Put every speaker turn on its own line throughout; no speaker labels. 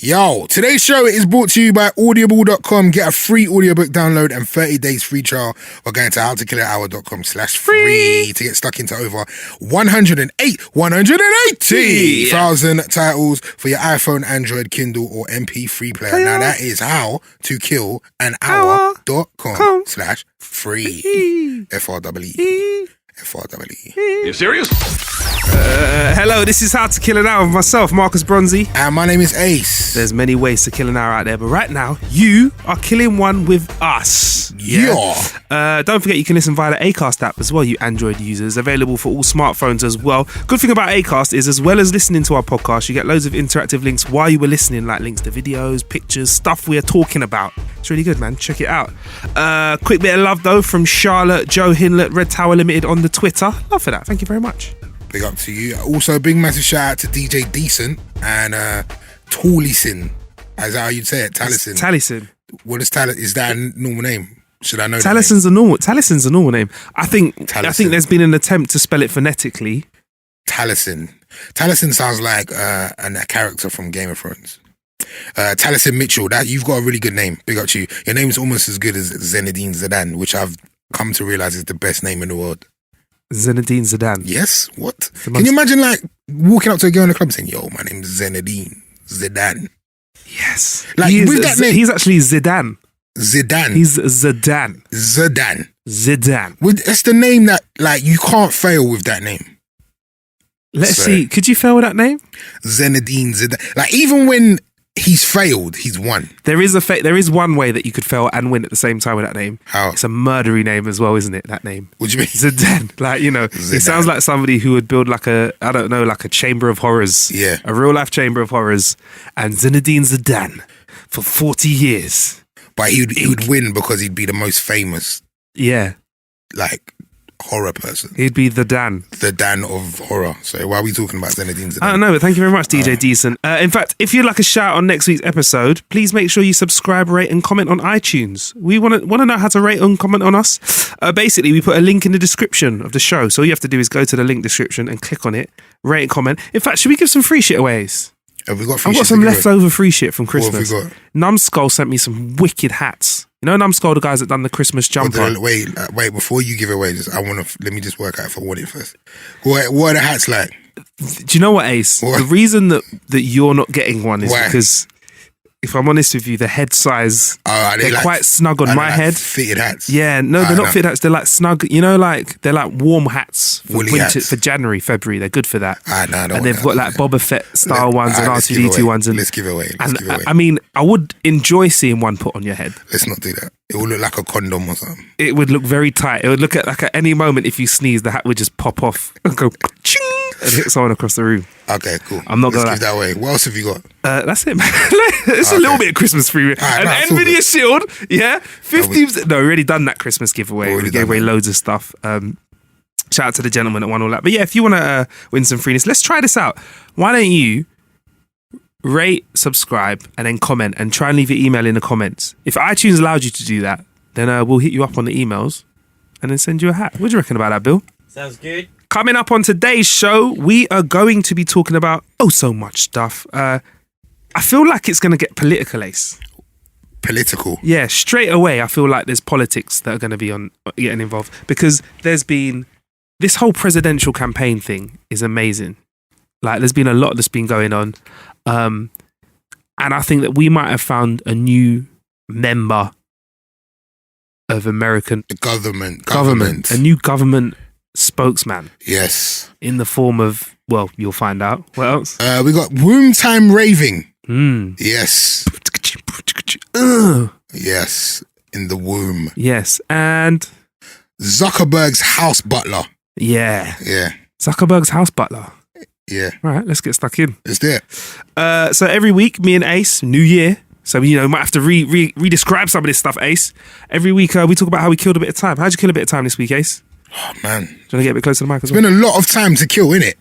Yo, today's show is brought to you by audible.com. Get a free audiobook download and 30 days free trial by going to howtokillanhour.com/free to get stuck into over 180,000 titles for your iPhone, Android, Kindle, or MP3 player. Now that is howtokillanhour.com/free. FREE.
You serious?
Hello, this is How to Kill an Hour with myself, Marcus Bronzy.
And my name is Ace.
There's many ways to kill an hour out there, but right now, you are killing one with us.
Yeah.
Don't forget you can listen via the Acast app as well, you Android users. Available for all smartphones as well. Good thing about Acast is, as well as listening to our podcast, you get loads of interactive links while you were listening, like links to videos, pictures, stuff we are talking about. It's really good, man. Check it out. Quick bit of love, though, from Charlotte, Joe Hinlett, Red Tower Limited on the Twitter. Love for that. Thank you very much.
Big up to you. Also, big massive shout out to DJ Decent and Tallison. Is that how you'd say it? Tallison.
Tallison.
What is Tallison? Is that a normal name? Should I know
Tallison's a normal name. I think there's been an attempt to spell it phonetically.
Tallison. Tallison sounds like a character from Game of Thrones. Tallison Mitchell. That you've got a really good name. Big up to you. Your name is almost as good as Zinedine Zidane, which I've come to realize is the best name in the world.
Zinedine Zidane.
Yes? What? Can you imagine like walking up to a girl in the club saying, yo, my name's Zinedine Zidane?
Yes.
Like with that name.
He's actually Zidane.
Zidane.
He's Zidane.
Zidane. That's the name that like you can't fail with that name.
Let's see. Could you fail with that name?
Zinedine Zidane. Like even when he's failed, he's won.
There is one way that you could fail and win at the same time with that name.
How?
It's a murdery name as well, isn't it? That name.
What do you mean?
Zidane. Like, you know,
Zidane.
It sounds like somebody who would build like a chamber of horrors.
Yeah.
A real life chamber of horrors. And Zinedine Zidane for 40 years.
But he would win because he'd be the most famous.
Yeah.
Like horror person.
He'd be the Dan.
The Dan of horror. So why are we talking about Zinedine Zidane?
I don't know, but thank you very much, DJ Decent. In fact, if you'd like a shout on next week's episode, please make sure you subscribe, rate, and comment on iTunes. We want to know how to rate and comment on us. Basically, we put a link in the description of the show. So all you have to do is go to the link description and click on it, rate and comment. In fact, should we give some free shit away?
Have we got free
I've got
shit
some leftover free shit from Christmas.
What have we got?
Numbskull sent me some wicked hats. You know Numbskull, the guys that done the Christmas jumper?
Wait, before you give away, let me just work out if I want it first. What are the hats like?
Do you know what, Ace?
What?
The reason that you're not getting one is
Why?
because, if I'm honest with you, the head size, they're
like,
quite snug on my head.
Fitted hats?
Yeah, no, they're not fitted hats. They're like snug, you know, like they're like warm hats for
Woolly
winter,
hats.
For January, February. They're good for that.
And
they've got like Boba Fett style ones and R2D2 ones.
Let's give away.
I mean, I would enjoy seeing one put on your head.
Let's not do that. It will look like a condom or something.
It would look very tight. It would look like at any moment if you sneeze, the hat would just pop off and go ching and hit someone across the room.
Okay, cool.
I'm not
Let's
gonna
give that away. What else have you got?
That's it, man. It's a little bit of Christmas free. An Nvidia Shield, yeah. 50%. No, we already done that Christmas giveaway. We gave away loads of stuff. Shout out to the gentleman that won all that. But yeah, if you want to win some freeness, let's try this out. Why don't you rate, subscribe, and then comment, and try and leave your email in the comments. If iTunes allowed you to do that, then we'll hit you up on the emails and then send you a hat. What do you reckon about that, Bill?
Sounds good.
Coming up on today's show, we are going to be talking about so much stuff. I feel like it's going to get political, Ace.
Political?
Yeah, straight away I feel like there's politics that are going to be getting involved, because there's been this whole presidential campaign thing is amazing. Like there's been a lot that's been going on. And I think that we might have found a new member of American
government.
A new government spokesman.
Yes.
In the form of, well, you'll find out. What else?
We got womb time raving. Yes. Yes. In the womb.
Yes. And
Zuckerberg's house butler.
Yeah.
Yeah.
Zuckerberg's house butler.
Yeah.
All right, let's get stuck in.
Let's do it.
So every week, me and Ace, New Year. So, you know, might have to re-describe some of this stuff, Ace. Every week, we talk about how we killed a bit of time. How'd you kill a bit of time this week, Ace?
Oh, man.
Do you want to get a bit closer to the mic as well?
It's been a lot of time to kill, innit?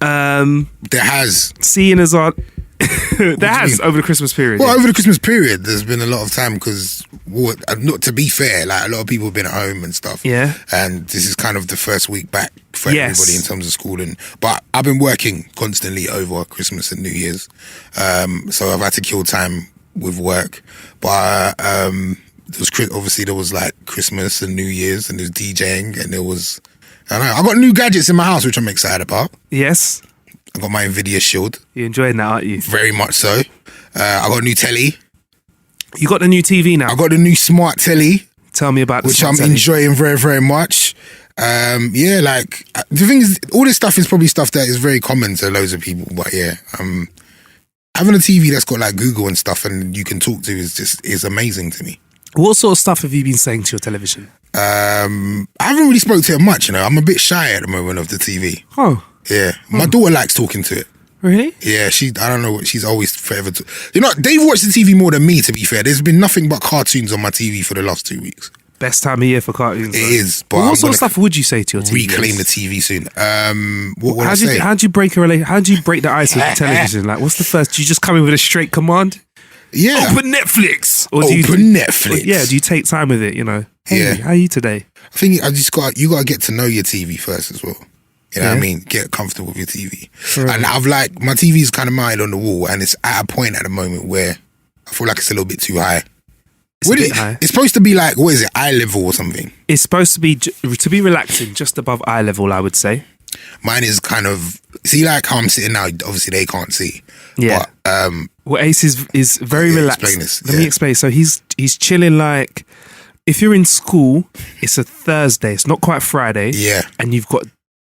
There
has.
Seeing as our There has over the Christmas period.
Well, over the Christmas period, there's been a lot of time because, not to be fair, like a lot of people have been at home and stuff.
Yeah.
And this is kind of the first week back for everybody in terms of schooling. But I've been working constantly over Christmas and New Year's, so I've had to kill time with work. But there was like Christmas and New Year's, and there's DJing, and there was. I don't know. I got new gadgets in my house, which I'm excited about.
Yes.
I got my Nvidia Shield.
You're enjoying that, aren't you?
Very much so. I got a new telly.
You got the new TV now?
I got the new smart telly.
Tell me about the
which
smart
I'm
telly.
enjoying very, very much. Yeah, like the thing is, all this stuff is probably stuff that is very common to loads of people. But yeah, having a TV that's got like Google and stuff and you can talk to is amazing to me.
What sort of stuff have you been saying to your television?
I haven't really spoke to it much, you know. I'm a bit shy at the moment of the TV.
Oh.
Yeah. My daughter likes talking to it.
Really?
Yeah, I don't know what, she's always forever. They've watched the TV more than me, to be fair. There's been nothing but cartoons on my TV for the last 2 weeks.
Best time of year for cartoons.
It is. But
what sort of stuff would you say to your TV?
Reclaim the TV soon. What would I say?
How do you break the ice with the television? Like, what's the first? Do you just come in with a straight command?
Yeah.
Open Netflix. Or
Netflix.
Yeah. Do you take time with it? You know. Hey,
Yeah.
How are you today?
I think you got to get to know your TV first as well. You know what I mean? Get comfortable with your TV.
Right.
And my TV is kind of mounted on the wall, and it's at a point at the moment where I feel like it's a little bit too high.
It's a bit high.
It's supposed to be like, what is it, eye level or something?
It's supposed to be relaxing, just above eye level, I would say.
Mine is kind of, see like how I'm sitting now, obviously they can't see.
Yeah.
But,
well, Ace is very relaxed.
Explain this.
Let me explain. So he's chilling like, if you're in school, it's a Thursday, it's not quite Friday.
Yeah.
And you've got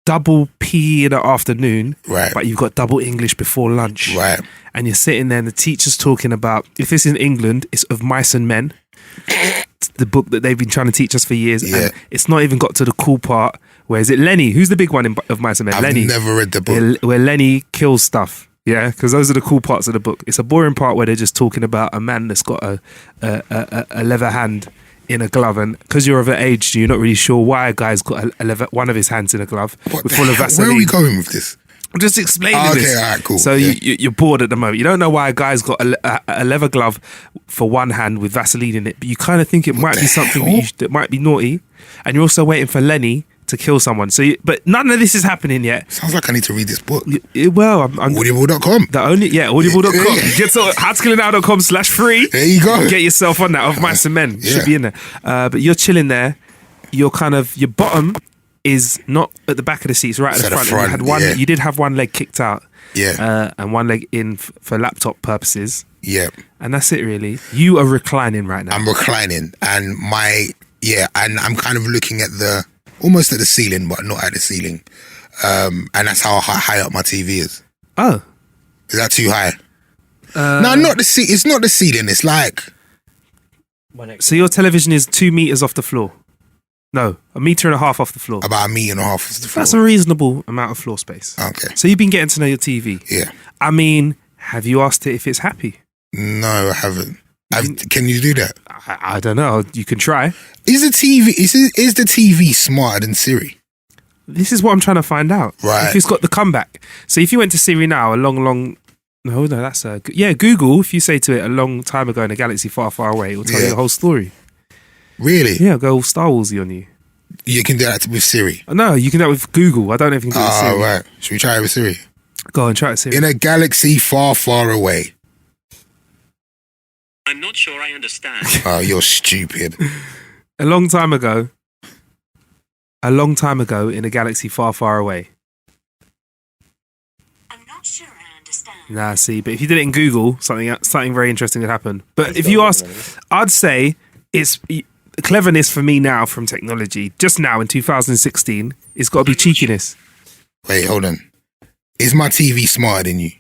double PE in the afternoon,
right?
But you've got double English before lunch,
right?
And you're sitting there and the teacher's talking about, if it's in England, it's Of Mice and Men, the book that they've been trying to teach us for years.
Yeah.
And it's not even got to the cool part where is it Lenny? Who's the big one Of Mice and Men? Lenny.
I've never read the book.
Where Lenny kills stuff. Yeah, because those are the cool parts of the book. It's a boring part where they're just talking about a man that's got a leather hand in a glove, and because you're of an age, you're not really sure why a guy's got one of his hands in a glove full of Vaseline.
Where are we going with this?
I'm just explaining this.
Okay, all right, cool.
So you're bored at the moment. You don't know why a guy's got a leather glove for one hand with Vaseline in it, but you kind of think it might be something that might be naughty, and you're also waiting for Lenny to kill someone. But none of this is happening yet.
Sounds like I need to read this book.
Well, I'm
Audible.com.
Audible.com. Get to howtokillanow.com/free.
There you go.
Get yourself on that. Of Mice and Men. Should be in there. But you're chilling there. You're kind of, your bottom is not at the back of the seat, it's right at the front. You did have one leg kicked out.
Yeah.
And one leg in for laptop purposes.
Yeah.
And that's it really. You are reclining right now.
I'm reclining, and and I'm kind of looking at almost at the ceiling, but not at the ceiling. And that's how high up my TV is.
Oh.
Is that too high? No, not the ceiling. It's not the ceiling. It's like...
So your television is 2 meters off the floor? No, 1.5 meters off the floor.
About 1.5 meters off the floor.
That's a reasonable amount of floor space.
Okay.
So you've been getting to know your TV?
Yeah.
I mean, have you asked it if it's happy?
No, I haven't. Can you do that?
I don't know. You can try.
Is the TV smarter than Siri?
This is what I'm trying to find out.
Right.
If it's got the comeback. So if you went to Siri now, that's Google, if you say to it a long time ago in a galaxy far, far away, it will tell you the whole story.
Really?
Yeah, go all Star Warsy on you.
You can do that with Siri?
No, you can do that with Google. I don't know if you can do it with Siri.
Oh, right. Should we try it with Siri?
Go on, try it with Siri.
In a galaxy far, far away.
I'm not sure I understand.
Oh, you're stupid.
A long time ago in a galaxy far, far away.
I'm not sure I understand.
Nah, see, but if you did it in Google, something very interesting would happen. But if you ask, I'd say it's cleverness for me now from technology. Just now in 2016, it's got to be cheekiness.
Wait, hold on. Is my TV smarter than you?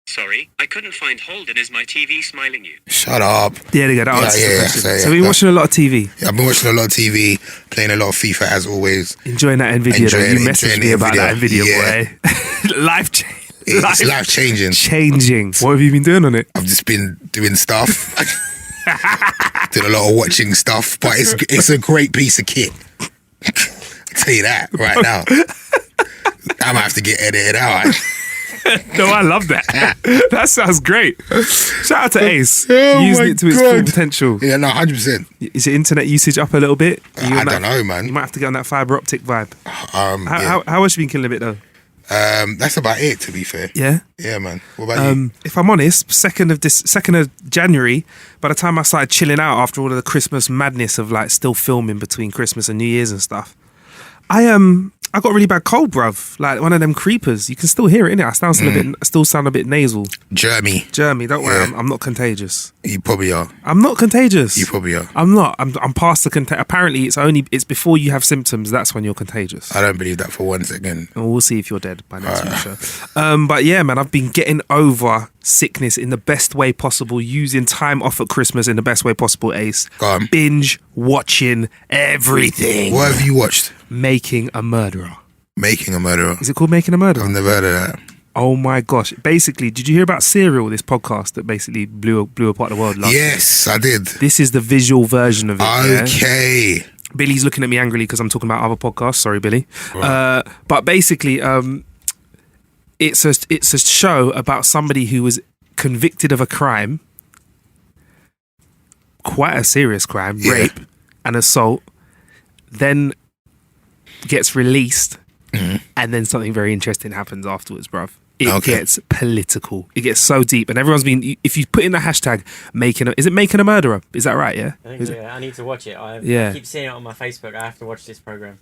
Sorry, I couldn't find Holden. Is my TV smiling you?
Shut up.
Yeah, there you go. That answers the question. So we've been watching a lot of TV.
Yeah, I've been watching a lot of TV, playing a lot of FIFA as always.
Enjoying that Nvidia. You messaged me about that Nvidia, boy.
It's life changing.
What have you been doing on it?
I've just been doing stuff. Did a lot of watching stuff, but it's a great piece of kit. I'll tell you that right now. I might have to get edited out.
No, I love that. That sounds great. Shout out to Ace.
Oh
Using
my
it to its
God.
full potential.
Yeah, no, 100%.
Is your internet usage up a little bit?
I don't know, man.
You might have to get on that fiber optic vibe.
Yeah.
How much have you been killing a bit though?
That's about it, to be fair.
Yeah?
Yeah, man. What about you?
If I'm honest, 2nd of January, by the time I started chilling out after all of the Christmas madness of like still filming between Christmas and New Year's and stuff, I got a really bad cold, bruv. Like one of them creepers. You can still hear it, innit? I still sound a bit nasal.
Jeremy.
Don't worry,
Yeah.
I'm not contagious.
You probably are.
I'm not contagious.
You probably are.
I'm not. I'm past the apparently it's before you have symptoms, that's when you're contagious.
I don't believe that for 1 second.
And we'll see if you're dead by next week's show. But yeah, man, I've been getting over sickness in the best way possible, using time off at Christmas in the best way possible, Ace.
Go on.
Binge watching everything.
What have you watched?
Making a Murderer.
Making a Murderer.
Is it called Making a Murderer?
I've never heard of that.
Oh my gosh. Basically, did you hear about Serial, this podcast that basically blew apart the world last year?
Yes, I did.
This is the visual version of it. Yeah?
Okay.
Billy's looking at me angrily because I'm talking about other podcasts. Sorry, Billy.
Right.
But basically, it's a show about somebody who was convicted of a crime, quite a serious crime,
Yeah.
rape and assault, then gets released, and then something very interesting happens afterwards, bruv. It gets political. It gets so deep, and everyone's been. If you put in the hashtag is it making a murderer? Is that right? Yeah.
I think so, yeah. I need to watch it. I keep seeing it on my Facebook. I have to watch this program.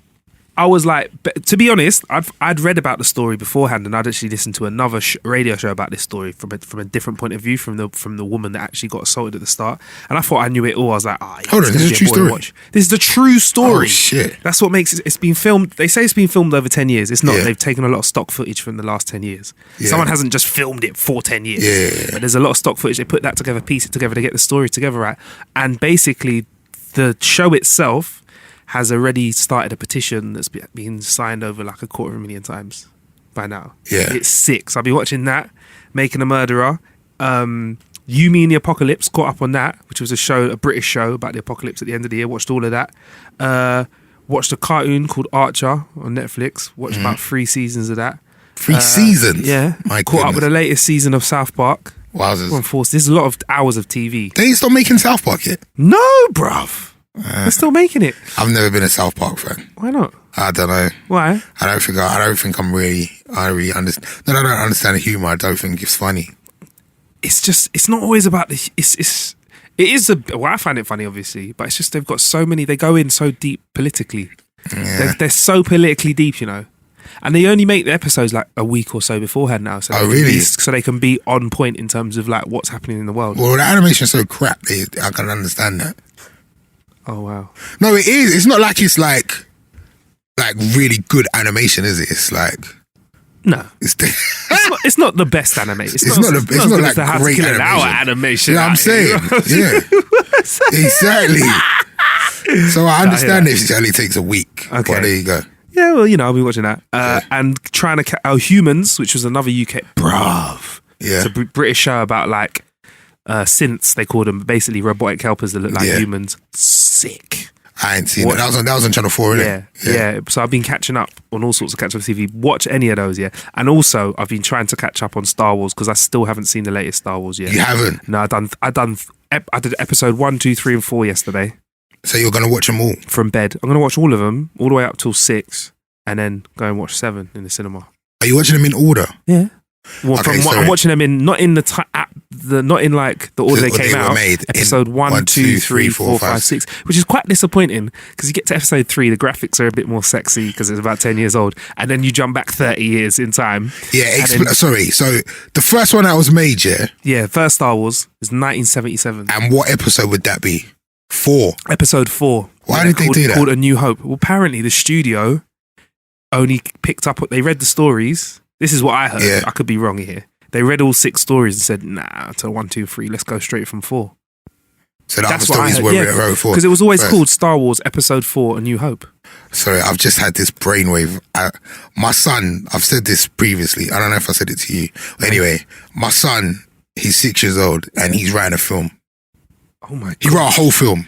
I was like, to be honest, I'd read about the story beforehand, and I'd actually listened to another radio show about this story from a different point of view, from the woman that actually got assaulted at the start. And I thought I knew it all. I was like,
hold on, this is a true story.
This is the true story.
Oh shit!
That's what makes it. It's been filmed. They say it's been filmed over 10 years. It's not.
Yeah.
They've taken a lot of stock footage from the last 10 years.
Yeah.
Someone hasn't just filmed it for 10 years.
Yeah.
But there's a lot of stock footage. They put that together, piece it together to get the story together, right? And basically, the show itself has already started a petition that's been signed over like 250,000 times by now.
Yeah.
It's sick. So I'll be watching that, Making a Murderer. You Me and the Apocalypse, caught up on that, which was a British show about the apocalypse at the end of the year. Watched all of that. Watched a cartoon called Archer on Netflix. Watched about 3 seasons of that.
3 seasons?
Yeah.
My
Caught up
goodness.
with the latest season of South Park.
Wowzers.
There's a lot of hours of TV.
They ain't stopped making South Park yet?
No, bruv. They're still making it.
I've never been a South Park fan.
Why not?
I don't know.
Why?
I don't think I really understand. No, I don't understand the humour. I don't think it's funny.
It's not always about the. Well, I find it funny, obviously, but it's just they've got so many. They go in so deep politically.
Yeah.
They're so politically deep, you know. And they only make the episodes like a week or so beforehand now. So
really?
So they can be on point in terms of like what's happening in the world.
Well, the animation's so crap. I can understand that.
Oh wow.
No, it is. It's not like it's like really good animation, is it? It's like
no. It's not the best animation. It's not like
great
How to Kill an Hour
You
animation.
know what I'm saying? Yeah. Exactly. So I understand if it only takes a week. Okay. But there you go.
Yeah, well, you know, I'll be watching that. And trying to Humans, which was another UK. Bruv.
Yeah.
It's a British show about like synths, they call them, basically robotic helpers that look like humans. Sick.
I ain't seen it. That was on Channel 4, innit?
Yeah. So I've been catching up on all sorts of catch-up TV. Watch any of those, yeah. And also, I've been trying to catch up on Star Wars because I still haven't seen the latest Star Wars yet.
You haven't?
No, I did episode 1, 2, 3, and 4 yesterday.
So you're gonna watch them all
from bed? I'm gonna watch all of them, all the way up till 6, and then go and watch 7 in the cinema.
Are you watching them in order?
Yeah. Well,
Okay,
I'm watching them not in like the order they came out.
Made
episode 1, 2, 3, 4, 5, 6, which is quite disappointing because you get to episode 3, the graphics are a bit more sexy because it's about 10 years old, and then you jump back 30 years in time.
Yeah, sorry. So the first one that was made,
first Star Wars is 1977.
And what episode would that be? 4.
Episode 4.
Why did they do that?
Called A New Hope. Well, apparently the studio only picked up what they read the stories. This is what I heard.
Yeah.
I could be wrong here. They read all 6 stories and said, nah, to 1, 2, 3, let's go straight from 4.
So the other stories were wrote 4.
Because it was always called Star Wars Episode 4, A New Hope.
Sorry, I've just had this brainwave. My son, I've said this previously. I don't know if I said it to you. But anyway, my son, he's 6 years old and he's writing a film.
Oh my God.
He wrote a whole film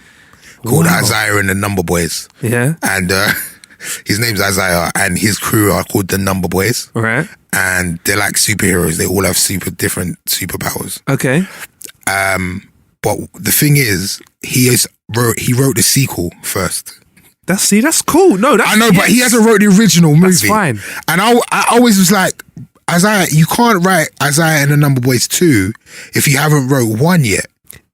called Isaiah and the Number Boys.
Yeah.
And His name's Isaiah, and his crew are called the Number Boys.
Right.
And they're like superheroes. They all have different superpowers.
Okay.
But the thing is, he wrote the sequel first.
That's cool. No, that's...
I know, but he hasn't wrote the original movie.
That's fine.
And I always was like, Isaiah, you can't write Isaiah and the Number Boys 2 if you haven't wrote 1 yet.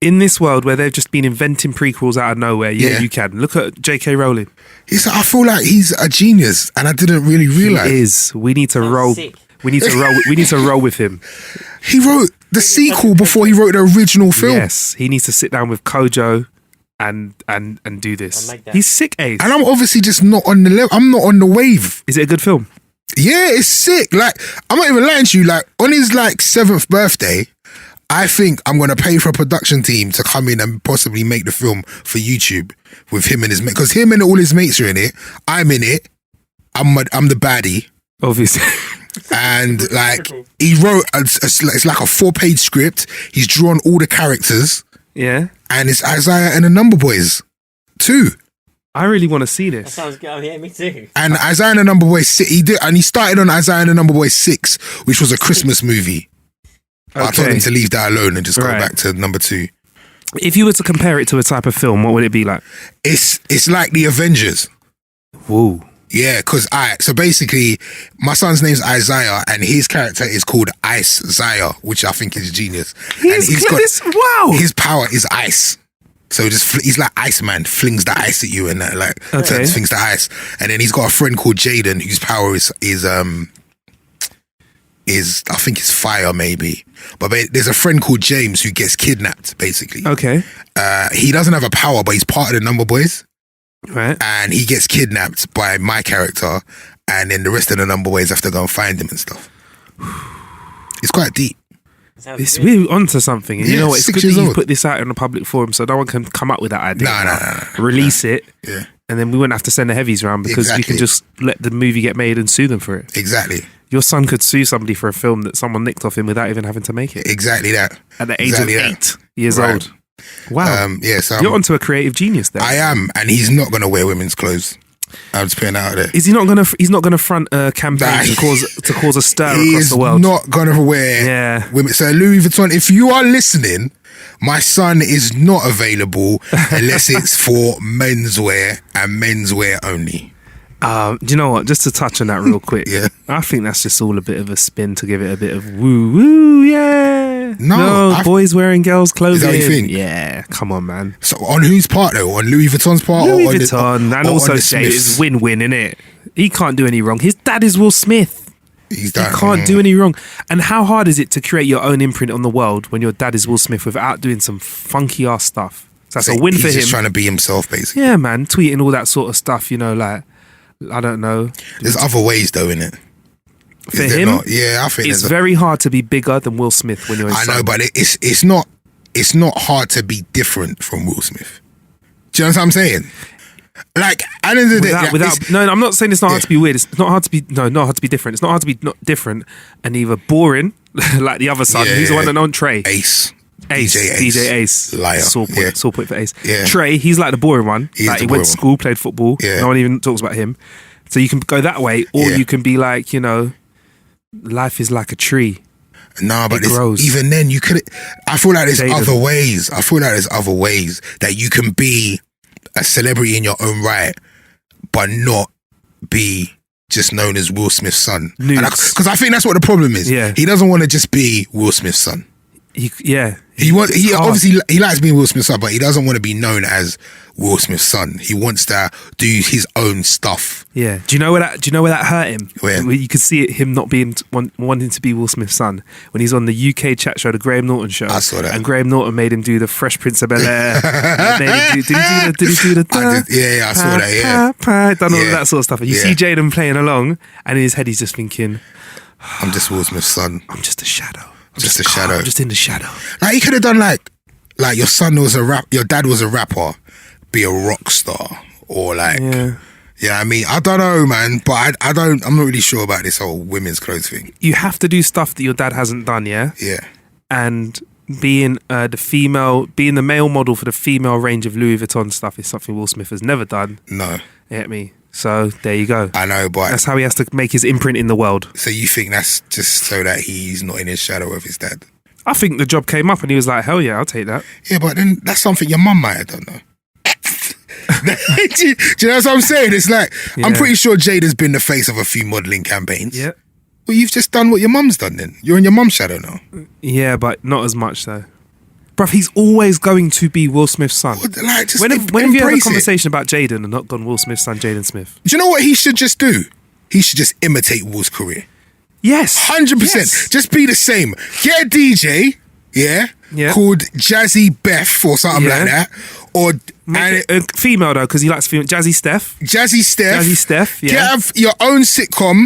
In this world where they've just been inventing prequels out of nowhere, you can. Look at J.K. Rowling.
I feel like he's a genius, and I didn't really realize.
He is. We need to roll.
Sick.
We need to roll with him.
He wrote the sequel before he wrote the original film.
Yes, he needs to sit down with Kojo and do this. He's sick, Ace.
And I'm obviously just not on the level. I'm not on the wave.
Is it a good film?
Yeah, it's sick. Like, I'm not even lying to you. Like, on his 7th birthday, I think I'm going to pay for a production team to come in and possibly make the film for YouTube with him and his mate. Because him and all his mates are in it. I'm in it. I'm the baddie.
Obviously.
And he wrote, it's like a 4-page script. He's drawn all the characters.
Yeah.
And it's Isaiah and the Number Boys 2.
I really want to see this.
That sounds good. Oh, yeah, me too.
And Isaiah and the Number Boys 6, he started on Isaiah and the Number Boys 6, which was a Christmas movie. I told him to leave that alone and just go back to number 2.
If you were to compare it to a type of film, what would it be like?
It's like the Avengers.
Whoa.
Yeah, because so basically, my son's name's Isaiah, and his character is called Ice Zaya, which I think is genius.
Wow.
His power is ice. So he's like Iceman, flings the ice at you and that, turns things to ice. And then he's got a friend called Jaden, whose power is I think it's fire maybe. But there's a friend called James who gets kidnapped, basically.
Okay.
He doesn't have a power, but he's part of the Number Boys.
Right.
And he gets kidnapped by my character, and then the rest of the Number Boys have to go and find him and stuff. It's quite deep.
We're onto something. And you know what? It's good that you
old.
put this out in a public forum so no one can come up with that idea.
No.
Release it.
Yeah.
And then we wouldn't have to send the heavies around because we can just let the movie get made and sue them for it.
Exactly.
Your son could sue somebody for a film that someone nicked off him without even having to make it.
Exactly that.
At the age of 8 years old. Wow.
So
you're onto a creative genius there.
I am, and he's not going to wear women's clothes. I'm just putting it out there.
Is he not going to? He's not going to front a campaign to cause a stir across the world.
He's not going to wear women. So Louis Vuitton, if you are listening, my son is not available unless it's for menswear and menswear only.
Do you know what? Just to touch on that real quick.
Yeah.
I think that's just all a bit of a spin to give it a bit of woo, yeah. No, boys wearing girls' clothing.
Is that what you think?
Yeah, come on, man.
So on whose part though? On Louis Vuitton's part?
Louis Vuitton, and also Jay is win-win, innit? He can't do any wrong. His dad is Will Smith. He can't do any wrong. And how hard is it to create your own imprint on the world when your dad is Will Smith without doing some funky ass stuff? So that's a win for him. He's
just trying to be himself, basically.
Yeah, man. Tweeting all that sort of stuff, I don't know.
There's other ways though, innit?
For him,
yeah, I think
it's very hard to be bigger than Will Smith when you're in.
I know, but it's not hard to be different from Will Smith. Do you know what I'm saying? Like, at the end of the day,
no, I'm not saying it's not hard to be weird. It's not hard to be not hard to be different. It's not hard to be not different and either boring like the other son. Who's the one that on Trey? DJ Ace.
Liar.
Sore point for Ace.
Yeah.
Trey, he's like the boring one. He went to school, played football.
Yeah.
No one even talks about him. So you can go that way, or you can be like, life is like a tree.
No, but
grows.
Even then, you could. I feel like there's other ways. I feel like there's other ways that you can be a celebrity in your own right, but not be just known as Will Smith's son. Because I think that's what the problem is.
Yeah.
He doesn't want to just be Will Smith's son.
He
obviously he likes being Will Smith's son, but he doesn't want to be known as Will Smith's son. He wants to do his own stuff.
Yeah. Do you know where that hurt him?
Where
you could see him not being wanting to be Will Smith's son when he's on the UK chat show, the Graham Norton show.
I saw that.
And Graham Norton made him do the Fresh Prince of Bel-Air. Did he do the?
I saw that. Yeah.
Done all of that sort of stuff. And you see Jaden playing along, and in his head he's just thinking,
"I'm just Will Smith's son.
I'm just a shadow.
I'm just a shadow.
I'm just in the shadow."
Like, he could have done like your son was your dad was a rapper, be a rock star, or like, I mean, I don't know, man, but I'm not really sure about this whole women's clothes thing.
You have to do stuff that your dad hasn't done, yeah?
Yeah.
And being being the male model for the female range of Louis Vuitton stuff is something Will Smith has never done.
No.
You get me? So there you go.
I know, but
that's how he has to make his imprint in the world.
So you think that's just so that he's not in his shadow of his dad?
I think the job came up and he was like, hell yeah, I'll take that.
Yeah, but then that's something your mum might have done, though. Do you know what I'm saying? It's like, I'm pretty sure Jada's been the face of a few modelling campaigns.
Yeah.
Well, you've just done what your mum's done then. You're in your mum's shadow now.
Yeah, but not as much though. Bruv, he's always going to be Will Smith's son.
Like,
when have you had a conversation about Jaden and not gone Will Smith's son, Jaden Smith?
Do you know what he should just do? He should just imitate Will's career.
Yes.
100%.
Yes.
Just be the same. Get a DJ, called Jazzy Beth or something like that. Or
a female though, because he likes female. Jazzy Steph, yeah.
Get your own sitcom.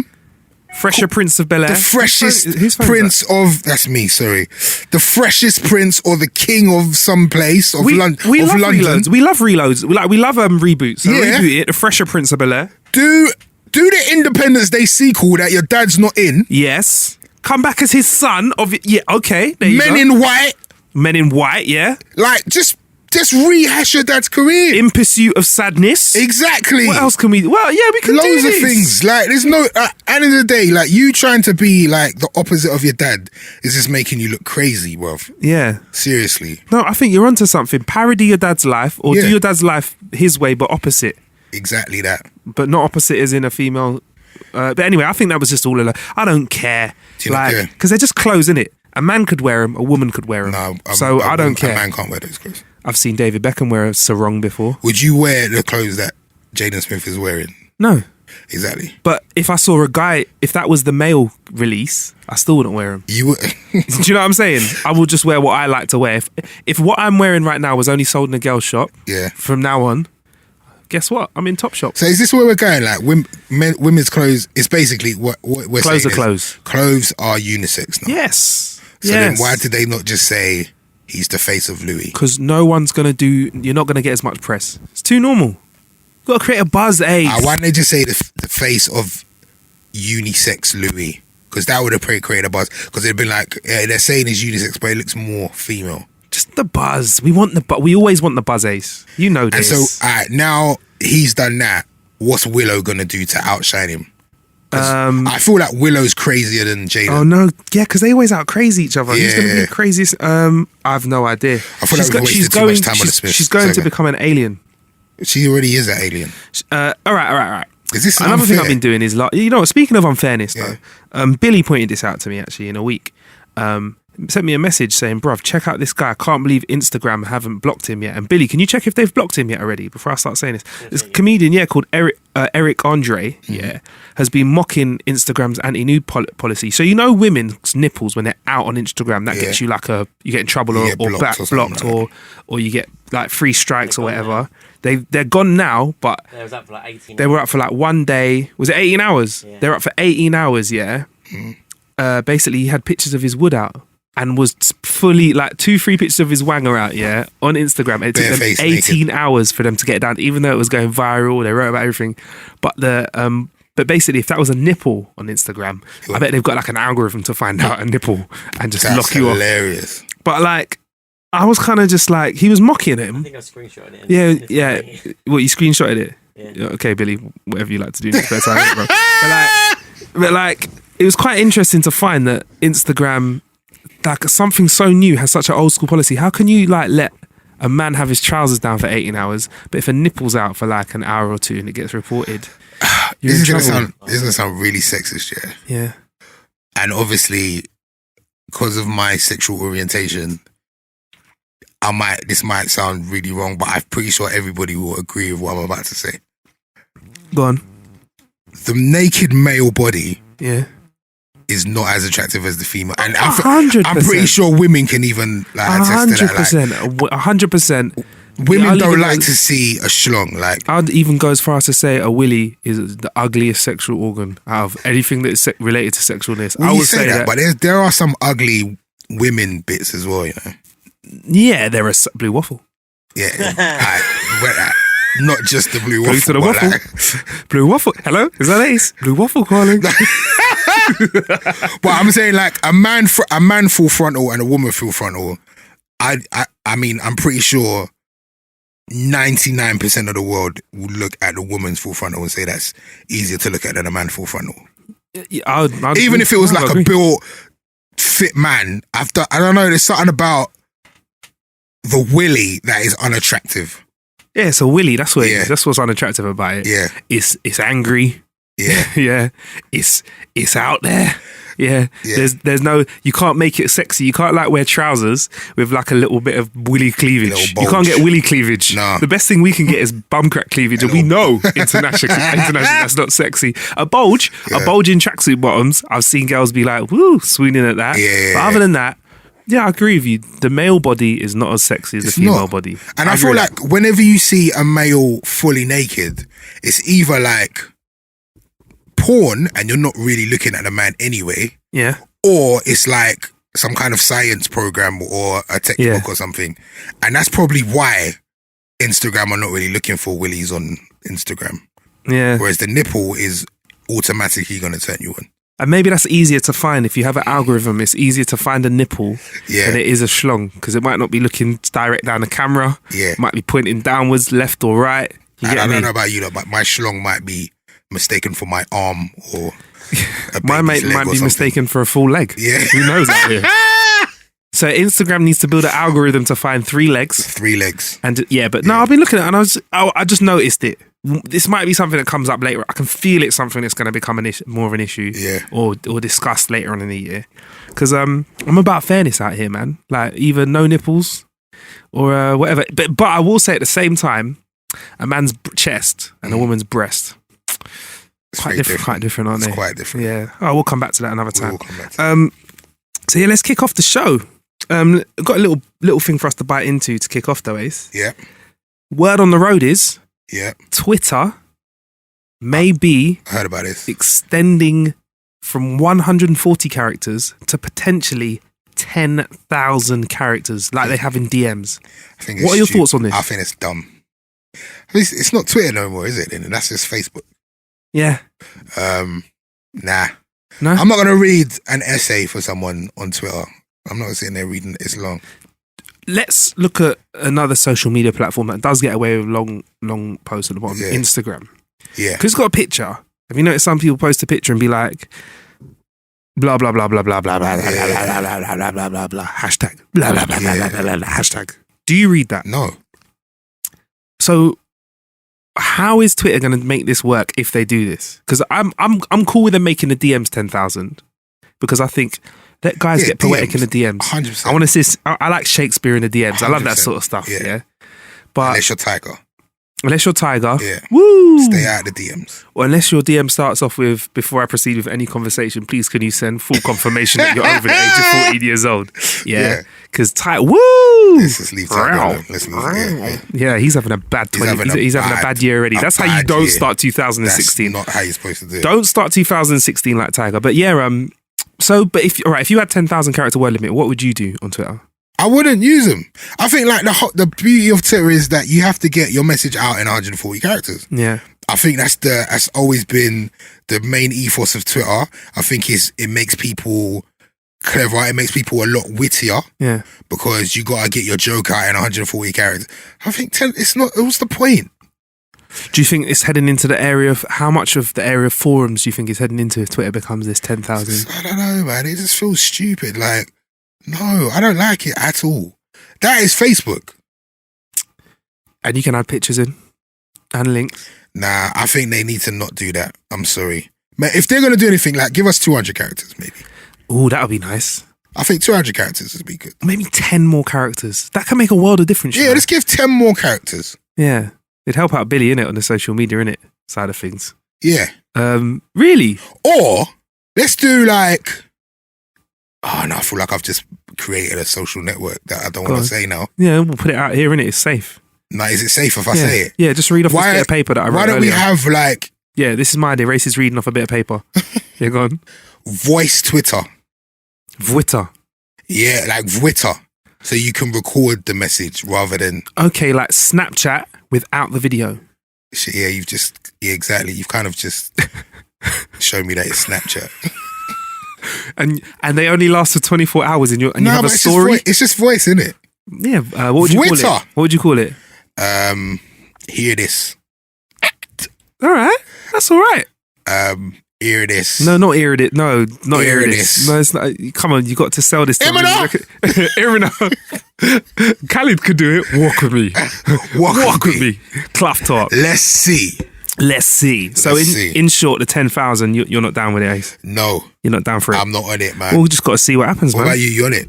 Fresher Prince of Bel-Air.
The freshest prince of... That's me, sorry. The freshest prince or the king of some place of, London.
Reloads. We love reloads. We love reboots. So reboot it. The Fresher Prince of Bel-Air.
Do the Independence Day sequel that your dad's not in.
Yes. Come back as his son. Yeah, okay. There you go.
Men in White, yeah. Like, just rehash your dad's career.
In Pursuit of Sadness.
Exactly.
What else can we... Well, yeah, we can do
loads of things. Like, there's no... At the end of the day, like, you trying to be, like, the opposite of your dad is just making you look crazy, bruv.
Yeah.
Seriously.
No, I think you're onto something. Parody your dad's life or do your dad's life his way, but opposite.
Exactly that.
But not opposite as in a female... but anyway, I think that was just all... I don't care. Like, because they're just clothes, innit? A man could wear them, a woman could wear them. No, I don't care.
A man can't wear those clothes.
I've seen David Beckham wear a sarong before.
Would you wear the clothes that Jaden Smith is wearing?
No.
Exactly.
But if I saw a guy, if that was the male release, I still wouldn't wear him.
You would.
Do you know what I'm saying? I will just wear what I like to wear. If what I'm wearing right now was only sold in a girl's shop, from now on, guess what? I'm in Topshop.
So is this where we're going? Like women's clothes is basically what we're
clothes
saying.
Clothes are clothes.
Clothes are unisex now.
Yes.
So then why did they not just say he's the face of Louis?
Because no one's going to do... You're not going to get as much press. It's too normal. You've got to create a buzz,
Why don't they just say the face of unisex Louis? Because that would have created a buzz. Because they'd been like, they're saying he's unisex, but it looks more female.
Just the buzz. We always want the buzz, Ace. You know this.
And so, now he's done that. What's Willow going to do to outshine him? I feel like Willow's crazier than Jaden.
Oh no, yeah, because they always out crazy each other. Who's going to be the craziest? I have no idea.
I feel like she's going too much time on the Smiths.
She's going to become an alien.
She already is an alien.
All right.
Is this
another
unfair?
thing I've been doing is like, you know, speaking of unfairness though, Billy pointed this out to me actually in a week. Sent me a message saying, bruv, check out this guy. I can't believe Instagram haven't blocked him yet. And Billy, can you check if they've blocked him yet already before I start saying this? This comedian, called Eric Andre, has been mocking Instagram's anti-nude policy. So you know women's nipples when they're out on Instagram, that gets you like you get in trouble or blocked or you get like 3 strikes or whatever. They're gone now, but
they was up for like 18
they were up for like one day. Was it 18 hours?
Yeah.
They were up for 18 hours, yeah. Basically, he had pictures of his wood out. And was fully like 2-3 pictures of his wanger out, on Instagram. It took them 18 hours for them to get it down, even though it was going viral. They wrote about everything, but but basically, if that was a nipple on Instagram, I bet they've got like an algorithm to find out a nipple and just lock you off.
Hilarious.
But like, I was kind of just like, he was mocking him.
I think I screenshotted it.
Yeah. What, you screenshotted it?
Yeah.
Okay, Billy, whatever you like to do next time, bro. But like, it was quite interesting to find that Instagram, like something so new, has such an old school policy. How can you like let a man have his trousers down for 18 hours, but if a nipple's out for like an hour or 2 and it gets reported,
this is gonna sound really sexist,
yeah.
And obviously, because of my sexual orientation, this might sound really wrong, but I'm pretty sure everybody will agree with what I'm about to say.
Go on.
The naked male body,
is
not as attractive as the female, and
100%.
I'm pretty sure women can even like attest to that.
100%.
Women don't like to see a schlong. Like,
I'd even go as far as to say a willy is the ugliest sexual organ out of anything that's related to sexualness.
Well,
I would say that,
but there are some ugly women bits as well, you know.
Yeah, there is blue waffle.
Yeah, not just the blue waffle.
Blue to the waffle. Blue waffle. Hello, is that Ace? Blue waffle calling.
But I'm saying like a man full frontal and a woman full frontal. I mean, I'm pretty sure 99% of the world will look at the woman's full frontal and say that's easier to look at than a man full frontal.
Yeah, I'd
Even if it was
I'd
like
agree.
a built, fit man, I don't know, there's something about the willy that is unattractive.
Yeah, it's a willy. That's what it is. That's what's unattractive about it.
Yeah.
It's angry.
Yeah.
Yeah. It's out there. Yeah. There's no, you can't make it sexy. You can't like wear trousers with like a little bit of willy cleavage. You can't get willy cleavage.
No.
The best thing we can get is bum crack cleavage, and we know internationally that's not sexy. A bulge in tracksuit bottoms. I've seen girls be like, woo, swooning at that.
Yeah.
But other than that, yeah, I agree with you. The male body is not as sexy as the female body.
And I feel like whenever you see a male fully naked, it's either like porn and you're not really looking at the man anyway.
Yeah.
Or it's like some kind of science program or a textbook or something. And that's probably why Instagram are not really looking for willies on Instagram.
Yeah.
Whereas the nipple is automatically going to turn you on.
And maybe that's easier to find. If you have an algorithm, it's easier to find a nipple than it is a schlong, because it might not be looking direct down the camera.
Yeah.
It might be pointing downwards, left or right.
I don't know about you, but my schlong might be mistaken for my arm or a
my mate
leg
might
or
be
something.
mistaken for a full leg.
Yeah.
Who knows out here? So Instagram needs to build an algorithm to find 3 legs.
3 legs.
And no, I've been looking at it and I just noticed it. This might be something that comes up later. I can feel it's something that's going to become more of an issue, or discussed later on in the year. Because I'm about fairness out here, man. Like either no nipples or whatever. But I will say at the same time, a man's chest and a woman's breast, quite different, aren't they?
It's quite different.
Yeah. Oh, we'll come back to that another time.
We'll come back to that.
So yeah, let's kick off the show. Got a little thing for us to bite into to kick off, though, Ace.
Yeah.
Word on the road is.
Yeah.
Twitter may be
I heard about this.
extending from 140 characters to potentially 10,000 characters like they have in DMs. What are your thoughts on this?
I think it's dumb. It's not Twitter no more, is it? And that's just Facebook.
Yeah.
Nah.
No?
I'm not going to read an essay for someone on Twitter. I'm not sitting there reading it's long.
Let's look at another social media platform that does get away with long posts at the bottom. Instagram.
Yeah.
Because it's got a picture. Have you noticed some people post a picture and be like, blah, blah, blah, blah, blah, blah, blah, blah, blah, blah, blah, blah, blah, blah, hashtag, blah, blah, blah, blah, blah, blah, blah, hashtag. Do you read that?
No.
So how is Twitter going to make this work if they do this? Because I'm cool with them making the DMs 10,000, because I think let guys get poetic in the DMs.
100%.
I want to see. I like Shakespeare in the DMs. I love that sort of stuff. Yeah. But
unless you're Tiger. Yeah.
Woo!
Stay out of the DMs.
Or unless your DM starts off with, before I proceed with any conversation, please can you send full confirmation that you're over the age of 14 years old? Yeah. Because woo!
Let's just leave Tiger alone. Let's leave
Yeah, he's having a bad 20. He's having a bad year already. That's how you don't start 2016.
That's not how you're supposed to do it.
Don't start 2016 like Tiger. But yeah, but if you had 10,000 character word limit, what would you do on Twitter?
I wouldn't use them. I think like the beauty of Twitter is that you have to get your message out in 140 characters.
Yeah.
I think that's always been the main ethos of Twitter. I think it makes people clever. It makes people a lot wittier.
Yeah.
Because you got to get your joke out in 140 characters. I think it's not. What's the point?
Do you think it's heading into the area of, how much of the area of forums do you think is heading into if Twitter becomes this 10,000?
I don't know, man. It just feels stupid. Like, no, I don't like it at all. That is Facebook.
And you can add pictures in and links.
Nah, I think they need to not do that. I'm sorry. Man, if they're going to do anything, like, give us 200 characters, maybe.
Oh, that would be nice.
I think 200 characters would be good.
Maybe 10 more characters. That can make a world of difference.
Yeah, let's give 10 more characters.
Yeah. It'd help out Billy, innit, on the social media, innit, side of things.
Yeah.
Really?
Or, let's do like... Oh, no, I feel like I've just created a social network that I don't want to say now.
Yeah, we'll put it out here, innit? It's safe.
No, is it safe if I say it?
Yeah, just read off this bit of paper that I wrote
Why don't
earlier.
we have like...
Yeah, this is my idea. Race is reading off a bit of paper. Yeah, go on.
Voice Twitter.
Twitter.
Yeah, like Twitter. So you can record the message rather than...
Okay, like Snapchat without the video.
Yeah, exactly. You've kind of just shown me that it's Snapchat.
And they only last for 24 hours and you have a story?
It's just voice, isn't it?
Yeah, what would you call it? What would you call it?
Hear this.
All right, that's all right.
Hear this.
No, not hear it. No, not hear this. No, it's not. Come on, you got to sell this to me. Khaled could do it. Walk with me. Walk with me. Clough talk.
Let's see.
So in short, the 10,000, you're not down with it, Ace?
No.
You're not down for it?
I'm not on it, man.
Well, we just got to see what happens, man.
What about you? You on it?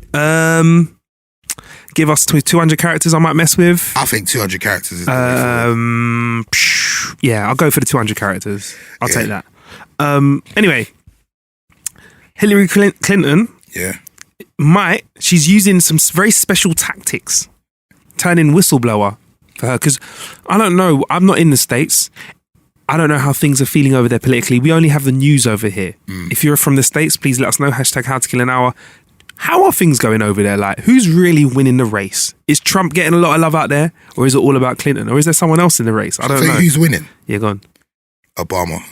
Give us 200 characters I might mess with.
I think 200 characters is the way
yeah, I'll go for the 200 characters. I'll take that. Anyway, Hillary Clinton she's using some very special tactics, turning whistleblower for her, because I don't know, I'm not in the States. I don't know how things are feeling over there politically. We only have the news over here. If you're from the States, please let us know. #HowToKillAnHour. How are things going over there? Like, who's really winning the race? Is Trump getting a lot of love out there? Or is it all about Clinton? Or is there someone else in the race? I don't know.
Who's winning?
Yeah, go on.
Obama.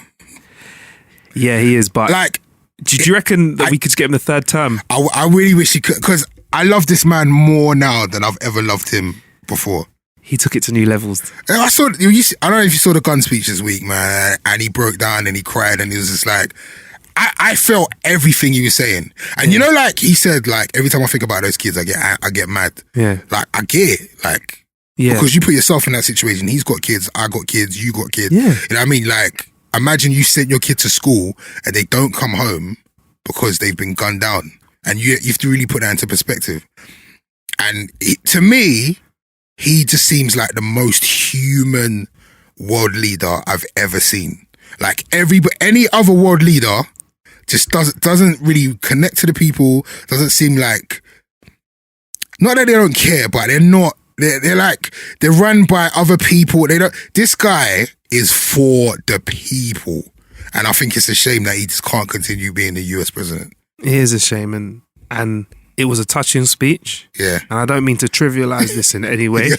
Yeah, he is. But
like,
do you reckon that we could get him the third term?
I really wish he could, because I love this man more now than I've ever loved him before.
He took it to new levels.
I don't know if you saw the gun speech this week, man, and he broke down and he cried and he was just like, I felt everything he was saying. And you know, like he said, like, every time I think about those kids, I get mad.
Yeah.
Like, I get it. Like, because you put yourself in that situation. He's got kids, I got kids, you got kids.
Yeah.
You know what I mean? Like, imagine you send your kid to school and they don't come home because they've been gunned down. And you have to really put that into perspective. And to me, he just seems like the most human world leader I've ever seen. Like any other world leader just doesn't really connect to the people. Doesn't seem like, not that they don't care, but they're like, they're run by other people. This guy is for the people. And I think it's a shame that he just can't continue being the US president.
It is a shame. And it was a touching speech.
Yeah.
And I don't mean to trivialize this in any way.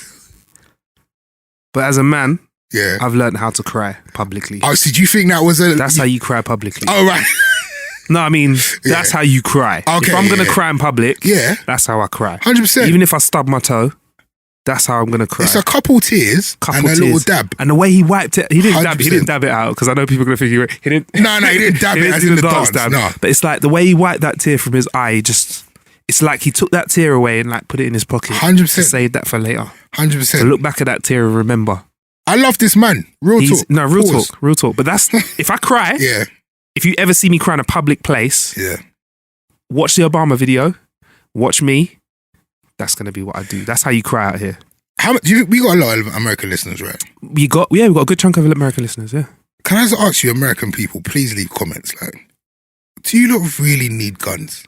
But as a man, I've learned how to cry publicly.
Oh, so do you think that was
That's how you cry publicly.
Oh, right.
No, I mean, that's how you cry.
Okay,
if I'm going to cry in public, that's how I cry.
100%.
Even if I stub my toe, that's how I'm going to cry.
It's a couple tears and a little dab.
And the way he wiped it, he didn't dab it out, because I know people are going to think he didn't.
No, he didn't dab it as in the dance. No.
But it's like the way he wiped that tear from his eye, it's like he took that tear away and like put it in his pocket.
100%.
To save that for later.
100%.
So look back at that tear and remember.
I love this man. Real talk. But that's, if I cry, if you ever see me cry in a public place, watch the Obama video, watch me. That's going to be what I do. That's how you cry out here. We got a lot of American listeners, right?
We got a good chunk of American listeners, yeah.
Can I just ask you, American people, please leave comments, like, do you not really need guns?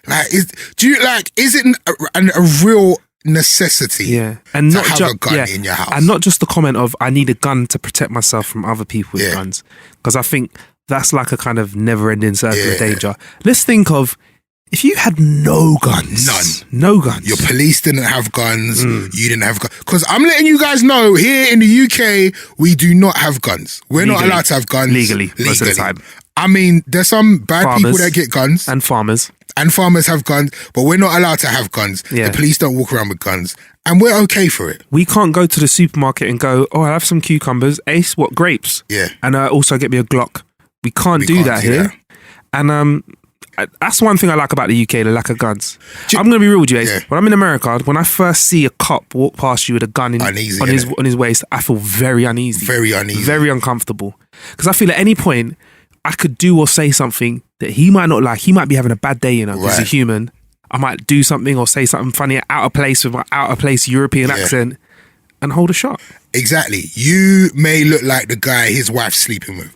Like, is it a real necessity?
Yeah, and
to have a gun in your house,
and not just the comment of I need a gun to protect myself from other people with guns, because I think that's like a kind of never-ending circle of danger. Let's think of if you had no guns, no guns.
Your police didn't have guns. You didn't have guns. Because I'm letting you guys know, here in the UK, we do not have guns. We're not allowed to have guns
legally most of the time.
I mean, there's some bad people that get guns.
And farmers.
And farmers have guns, but we're not allowed to have guns.
Yeah.
The police don't walk around with guns. And we're okay for it.
We can't go to the supermarket and go, I'll have some cucumbers. Ace, what, grapes?
Yeah.
And also get me a Glock. We can't do that here. And that's one thing I like about the UK, the lack of guns. I'm going to be real with you, Ace. When I'm in America, when I first see a cop walk past you with a gun on his waist, I feel very uneasy.
Very uneasy.
Very uncomfortable. Because I feel at any point, I could do or say something that he might not like. He might be having a bad day, he's a human. I might do something or say something funny out of place with my out of place European accent and hold a shot.
Exactly. You may look like the guy his wife's sleeping with.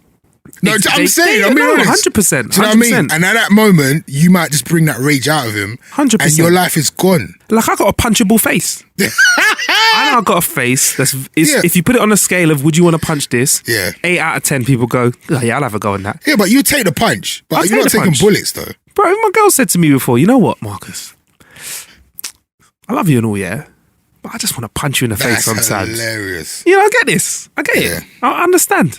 No, I'm saying, I'm being honest.
100%.
Do you know what I mean? And at that moment, you might just bring that rage out of him.
100%.
And your life is gone.
Like, I got a punchable face. I know I got a face that's, if you put it on a scale of would you want to punch this, 8 out of 10 people go, oh, yeah, I'll have a go on that.
Yeah, but you take the punch. But you're not taking bullets, though.
Bro, my girl said to me before, you know what, Marcus? I love you and all, yeah? But I just want to punch you in the face sometimes.
That's hilarious.
You know, I get this. I get it. I understand.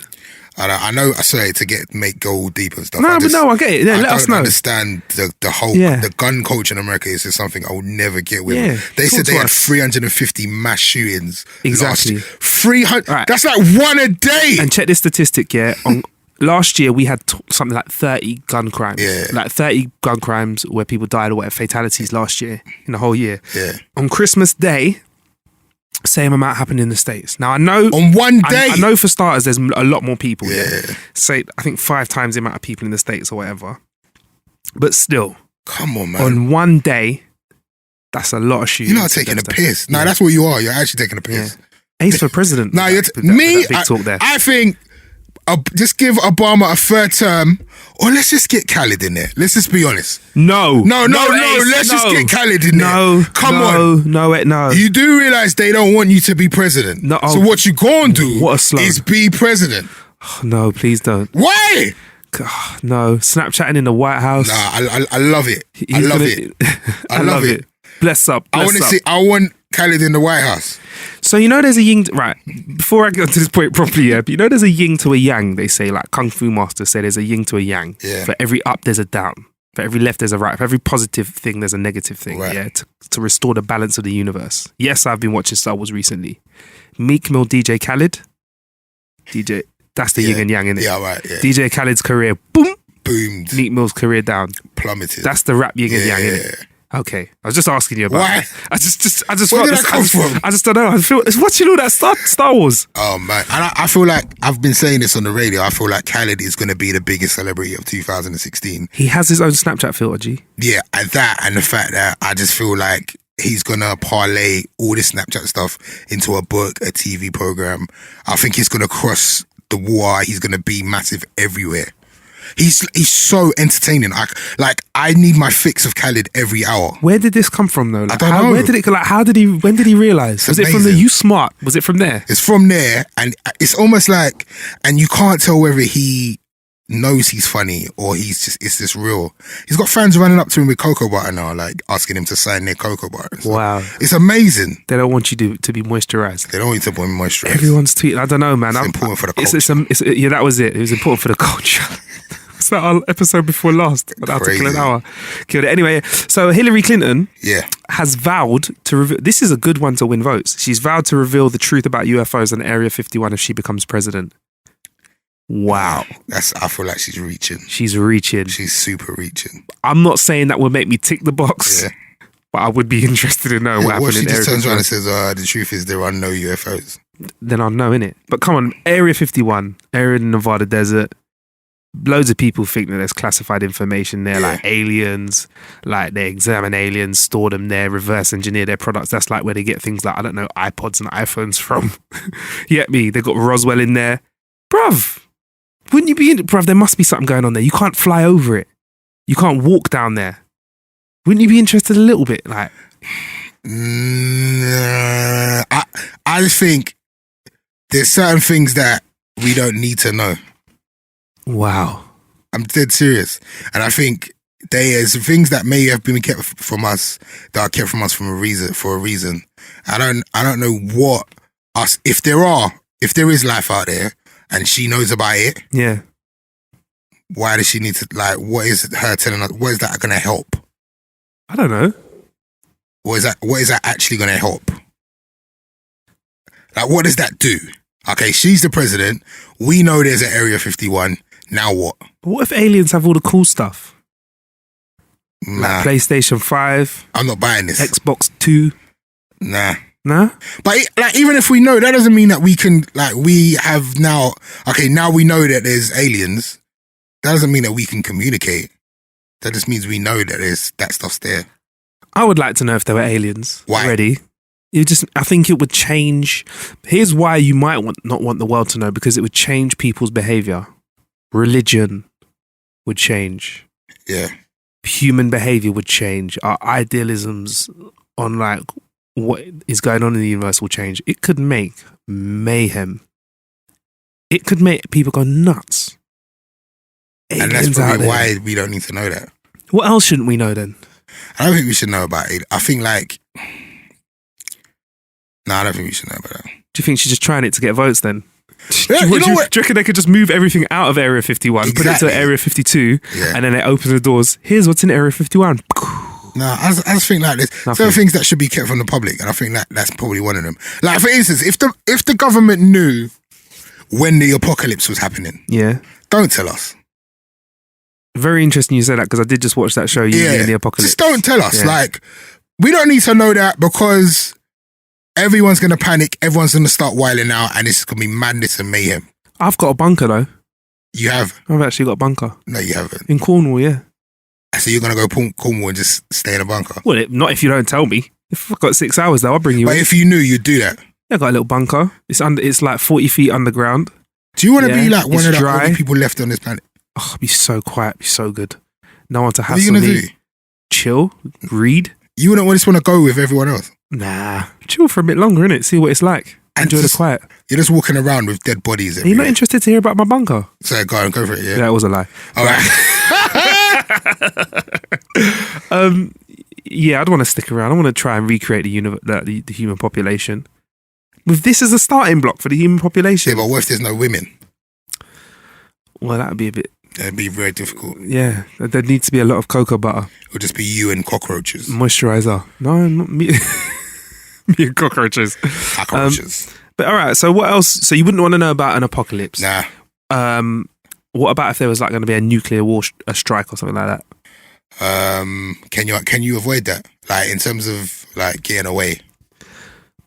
I know, sorry, to make go deep and stuff.
No, I get it. Yeah, let us know.
I don't understand the whole the gun culture in America is just something I will never get with.
Yeah,
they said they had 350 mass shootings.
Exactly.
300. Right. That's like one a day.
And check this statistic. Yeah, on last year we had something like 30 gun crimes.
Yeah.
Like 30 gun crimes where people died or whatever, fatalities last year in the whole year.
Yeah.
On Christmas Day, same amount happened in the States. Now I know
on one day.
I know for starters there's a lot more people.
Yeah.
Say I think 5 times the amount of people in the States or whatever. But still,
come on, man.
On one day, that's a lot of shooting.
You're not taking a piss. No, that's what you are. You're actually taking a piss.
Yeah. Ace for president.
No, big talk there. I think just give Obama a third term, or let's just get Khaled in there. Let's just be honest.
No.
Let's just get Khaled in there. Come on.
No.
You do realize they don't want you to be president. No. So what you gonna do is be president.
Oh, no, please don't.
Why?
God, no. Snapchatting in the White House.
Nah, I love it. I love it. I love it.
Bless up.
I want Khaled in the White House.
So you know there's a yin, right, before I get to this point properly, but you know there's a yin to a yang, they say, like Kung Fu Master said, there's a yin to a yang.
Yeah.
For every up, there's a down. For every left, there's a right. For every positive thing, there's a negative thing, to restore the balance of the universe. Yes, I've been watching Star Wars recently. Meek Mill, DJ Khaled. That's the yin and yang, innit?
Yeah, right, yeah.
DJ Khaled's career, boom.
Boomed.
Meek Mill's career down.
Plummeted.
That's the rap yin and yang, innit? Okay, I was just asking you about
why.
I just
Where did that come from?
I just don't know. I feel it's watching all that Star Wars.
Oh man, and I feel like I've been saying this on the radio. I feel like Khaled is going to be the biggest celebrity of 2016.
He has his own Snapchat filter, G.
Yeah, and the fact that I just feel like he's gonna parlay all this Snapchat stuff into a book, a TV program. I think he's gonna cross the water. He's gonna be massive everywhere. He's so entertaining. I need my fix of Khaled every hour.
Where did this come from though?
I don't know.
Where did it? When did he realize? Was it from the You Smart? Was it from there?
It's from there, and it's almost like, and you can't tell whether he knows he's funny or it's just real. He's got fans running up to him with cocoa butter now, like asking him to sign their cocoa butter.
Wow,
it's amazing.
They don't want you to be moisturized.
They don't want you to be moisturized.
Everyone's tweeting. I don't know, man.
It's important for the culture.
Yeah, that was it. It was important for the culture. It's that our episode before last. About to kill an hour. Killed it. Anyway, so Hillary Clinton has vowed to reveal. This is a good one to win votes. She's vowed to reveal the truth about UFOs and Area 51 if she becomes president. Wow.
I feel like she's reaching.
She's reaching.
She's super reaching.
I'm not saying that will make me tick the box. Yeah. But I would be interested to know what happened in Area 51. What she just turns around and says, the truth is there are no UFOs. Then I'll know, innit? But come on, Area 51, area in the Nevada desert. Loads of people think that there's classified information there, like aliens, like they examine aliens, store them there, reverse engineer their products. That's like where they get things like, I don't know, iPods and iPhones from. You get me? They got Roswell in there. Bruv, wouldn't you be in it? Bruv, there must be something going on there. You can't fly over it. You can't walk down there. Wouldn't you be interested a little bit? Like,
I just think there's certain things that we don't need to know.
Wow.
I'm dead serious. And I think there's things that may have been kept from us that are kept from us for a reason. I don't know what us, if there is life out there and she knows about it.
Yeah.
Why does she need to, what is her telling us? What is that going to help?
I don't know.
What is that actually going to help? Like, what does that do? Okay, she's the president. We know there's an Area 51. Now what?
What if aliens have all the cool stuff?
Nah.
Like PlayStation 5.
I'm not buying this.
Xbox 2.
Nah.
Nah?
But even if we know, that doesn't mean that we can, we have now, okay, now we know that there's aliens. That doesn't mean that we can communicate. That just means we know that that stuff's there.
I would like to know if there were aliens.
Why?
Already. I think it would change. Here's why you might not want the world to know, because it would change people's behavior. Religion would change.
Yeah.
Human behavior would change. Our idealisms on what is going on in the universe will change. It could make mayhem. It could make people go nuts.
And that's probably why we don't need to know that.
What else shouldn't we know then?
I don't think we should know about it. I think No, I don't think we should know about that.
Do you think she's just trying it to get votes then? Do you reckon they could just move everything out of Area 51, put it to Area 52, and then it opens the doors? Here's what's in Area 51.
No, I just think like this. There are things that should be kept from the public, and I think that's probably one of them. Like, for instance, if the government knew when the apocalypse was happening, don't tell us.
Very interesting you say that, because I did just watch that show, You in the Apocalypse.
Just don't tell us. Like, we don't need to know that, because everyone's going to panic, everyone's going to start wilding out, and it's going to be madness and mayhem.
I've got a bunker, though.
You have?
I've actually got a bunker.
No, you haven't.
In Cornwall, yeah.
So you're going to go Cornwall and just stay in a bunker?
Well, not if you don't tell me. If I've got 6 hours, though, I'll bring you in.
But if you knew, you'd do that?
Yeah, I got a little bunker. It's like 40 feet underground.
Do you want to be like one of the only people left on this planet?
Oh, it'd be so quiet, be so good. No one to hassle me.
What are you going to do?
Chill, read.
You wouldn't just want to go with everyone else?
Nah, chill for a bit longer, innit? See what it's like. Enjoy the quiet.
You're just walking around with dead bodies everywhere.
Are you not interested to hear about my bunker?
So go for it, yeah.
Yeah, it was a lie.
All right.
Yeah, I'd want to stick around. I want to try and recreate the human population. With this as a starting block for the human population.
Yeah, but what if there's no women?
Well, that would be a bit...
It'd be very difficult.
Yeah, there needs to be a lot of cocoa butter.
It would just be you and cockroaches.
Moisturizer. No, not me. Me and cockroaches.
Cockroaches.
But all right, so what else? So you wouldn't want to know about an apocalypse?
Nah.
What about if there was like going to be a nuclear war, a strike or something like
that? Can you avoid that? Like in terms of like getting away?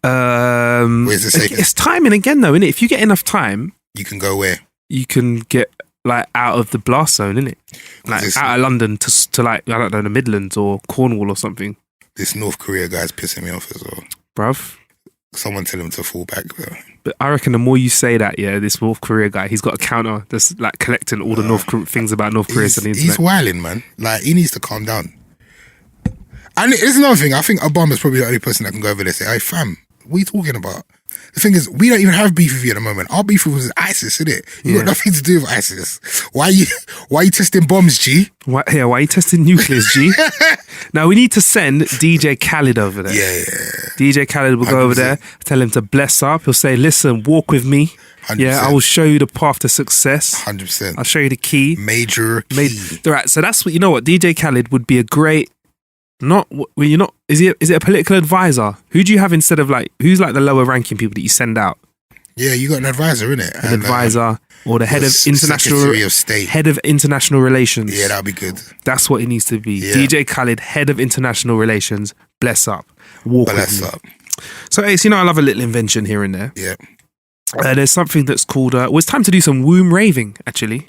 Where's the safest? It's timing again, though, innit? If you get enough time,
you can go where?
You can get like out of the blast zone, innit? Like out of London to like, I don't know, the Midlands or Cornwall or something.
This North Korea guy's pissing me off as well.
Bruv.
Someone tell him to fall back, bro.
But I reckon the more you say that, this North Korea guy, he's got a counter that's like collecting all the things about North Korea on the internet.
He's wilding, man. Like, he needs to calm down. And it's another thing. I think Obama's probably the only person that can go over there and say, hey, fam, what are you talking about? The thing is, we don't even have beef with you at the moment. Our beef was ISIS, isn't it? You got nothing to do with ISIS. Why are you testing bombs, G?
Why are you testing nuclears, G? Now, we need to send DJ Khaled over there.
Yeah.
DJ Khaled will 100%. Go over there, tell him to bless up. He'll say, listen, walk with me.
100%.
Yeah, I will show you the path to success.
100%.
I'll show you the key.
Major key.
Right, so that's what, you know what, DJ Khaled would be a great... Is it a political advisor? Who do you have instead of who's like the lower ranking people that you send out?
Yeah, you got an advisor, innit?
An advisor or the head of international
Secretary of State.
Head of international relations.
Yeah, that'd be good.
That's what it needs to be.
Yeah.
DJ Khaled, head of international relations. Bless up.
Bless up.
So Ace, I love a little invention here and there.
Yeah.
There's something that's called. It's time to do some womb raving. Actually,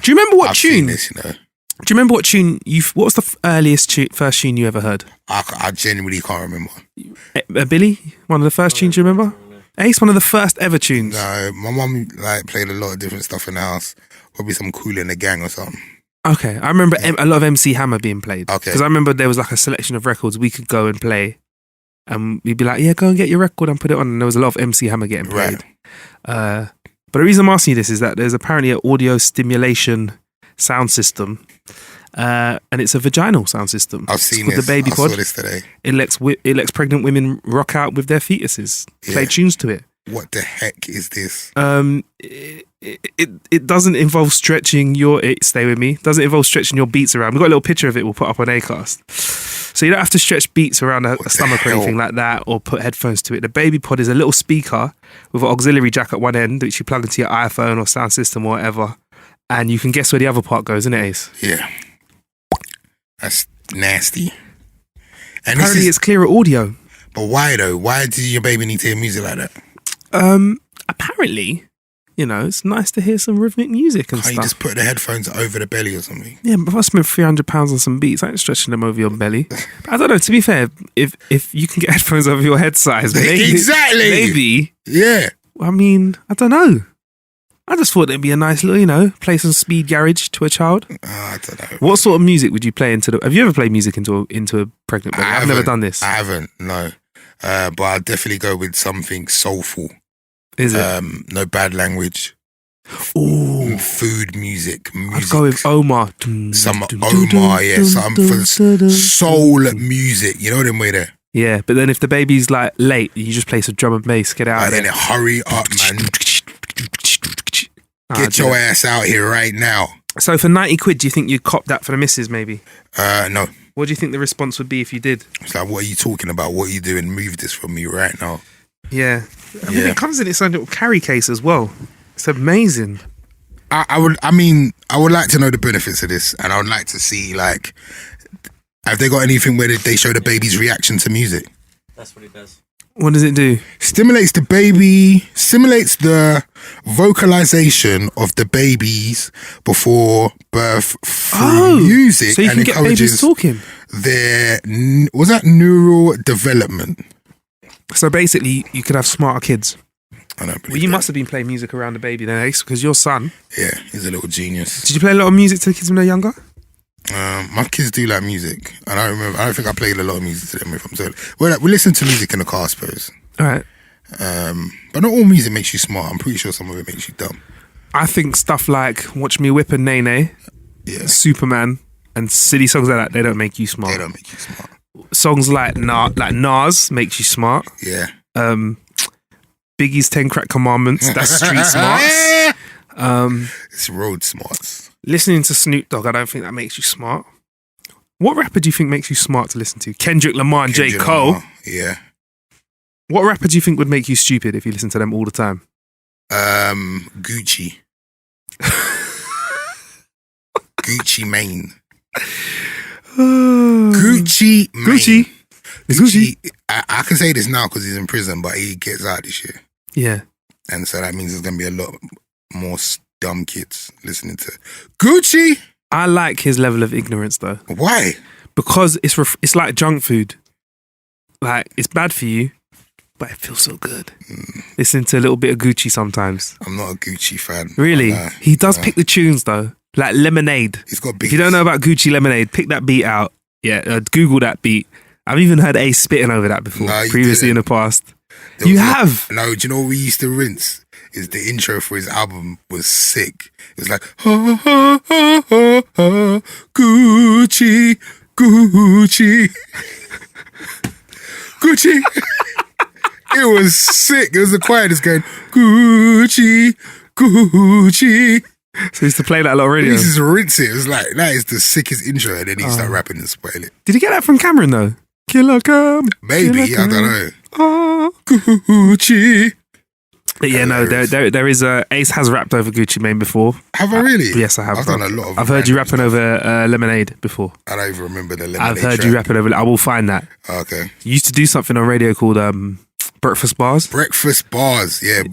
do you remember what
I've
tune?
Seen this,
Do you remember what tune what was the earliest first tune you ever heard?
I genuinely can't remember.
Billy? One of the first tunes you remember? Ace, one of the first ever tunes.
No, my mum played a lot of different stuff in the house. Probably some Kool in the Gang or something.
Okay, I remember a lot of MC Hammer being played.
Okay.
Because I remember there was like a selection of records we could go and play. And we'd be like, yeah, go and get your record and put it on. And there was a lot of MC Hammer getting played. Right. But the reason I'm asking you this is that there's apparently an audio stimulation sound system. And it's a vaginal sound system.
I've seen this.
The baby pod.
I saw this today.
It lets pregnant women rock out with their fetuses. Play tunes to it.
What the heck is this?
It doesn't involve stretching stay with me. Doesn't involve stretching your beats around. We've got a little picture of it. We'll put up on Acast. So you don't have to stretch beats around a stomach or anything like that, or put headphones to it. The baby pod is a little speaker with an auxiliary jack at one end, which you plug into your iPhone or sound system or whatever, and you can guess where the other part goes, isn't it, Ace?
Yeah. That's nasty. And
apparently it's clearer audio.
But why though? Why does your baby need to hear music like that?
Apparently, it's nice to hear some rhythmic music and stuff.
You just put the headphones over the belly or something?
Yeah, but if I spent £300 on some beats, I ain't stretching them over your belly. But I don't know, to be fair, if you can get headphones over your head size,
exactly.
Maybe.
Yeah.
I mean, I don't know. I just thought it'd be a nice little, play some speed garage to a child.
I don't know.
What sort of music would you play have you ever played music into a pregnant baby? I've never done this.
I haven't, no. But I'll definitely go with something soulful.
Is it?
No bad language.
Ooh.
Food music.
I'd go with Omar.
Some Omar, yeah. Something for soul music. You know them way there?
Yeah, but then if the baby's late, you just play some drum and bass, get out
and then hurry up, man. Get your ass out here right now.
So for 90 quid, do you think you'd cop that for the missus maybe?
No.
What do you think the response would be if you did?
It's like, what are you talking about? What are you doing? Move this from me right now.
Yeah. I mean, it comes in its own little carry case as well. It's amazing.
I would like to know the benefits of this, and I would like to see, like, have they got anything where they show the baby's reaction to music?
That's what it does.
What does it do?
Simulates the vocalization of the babies before birth through music,
so you can get babies talking.
Their neural development.
So basically, you could have smarter kids.
I don't believe
Well, you must have been playing music around the baby then, Ace, because your son.
Yeah, he's a little genius.
Did you play a lot of music to the kids when they're younger?
My kids do like music. I don't think I played a lot of music to them if I'm saying. Well, we listen to music in the car, I suppose.
All right.
But not all music makes you smart. I'm pretty sure some of it makes you dumb.
I think stuff like Watch Me Whip and Nene, Superman, and silly songs like that, they don't make you smart.
They don't make you smart.
Songs like Nas makes you smart.
Yeah.
Biggie's 10 Crack Commandments, that's street smarts.
It's road smarts.
Listening to Snoop Dogg, I don't think that makes you smart. What rapper do you think makes you smart to listen to? Kendrick Lamar and J. Cole.
Lamar, yeah.
What rapper do you think would make you stupid if you listen to them all the time?
Gucci. Gucci Mane. Gucci Mane. Gucci. I can say this now because he's in prison, but he gets out this year.
Yeah.
And so that means there's going to be a lot more dumb kids listening to Gucci.
I like his level of ignorance though.
Why?
Because it's like junk food. Like, it's bad for you, but it feels so good. Listen to a little bit of Gucci sometimes.
I'm not a Gucci fan.
Really? He does pick the tunes though. Like Lemonade.
He's got beats.
If you don't know about Gucci Lemonade, pick that beat out. Yeah, Google that beat. I've even heard Ace spitting over that before, previously in the past. You have?
No, do you know what we used to rinse? Is the intro for his album was sick. It was like, ha, ha, ha, ha, ha, Gucci, Gucci, Gucci. It was sick. It was the choir just going, Gucci, Gucci.
So he used to play that a lot of radio.
He used to rinse it. It was like, that is the sickest intro. And then he started rapping and spoil it.
Did he get that from Cameron though? Killer Cam.
Maybe, I don't know. Gucci.
But yeah, no, there is Ace has rapped over Gucci Mane before.
Have I really?
Yes, I have.
I've done a lot of.
I've heard you rapping over Lemonade before.
I don't even remember the Lemonade.
I've heard you rapping over. I will find that.
Okay.
You used to do something on radio called Breakfast Bars.
Breakfast Bars, yeah,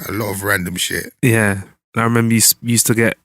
a lot of random shit.
Yeah, I remember you used to get.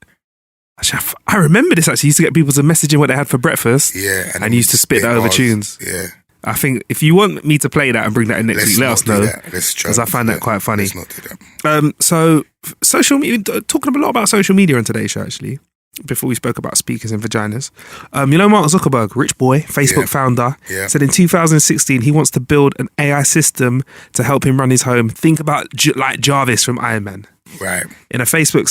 Actually, I remember this actually. You used to get people to message in what they had for breakfast.
Yeah,
and you used to spit that over tunes.
Yeah.
I think if you want me to play that and bring that in next week, let us know.
Because
I find that quite funny.
Let's not do that.
So, social media, talking a lot about social media on today's show, actually, before we spoke about speakers and vaginas. You know, Mark Zuckerberg, rich boy, Facebook founder, said in 2016 he wants to build an AI system to help him run his home. Think about like Jarvis from Iron Man.
Right.
In a Facebook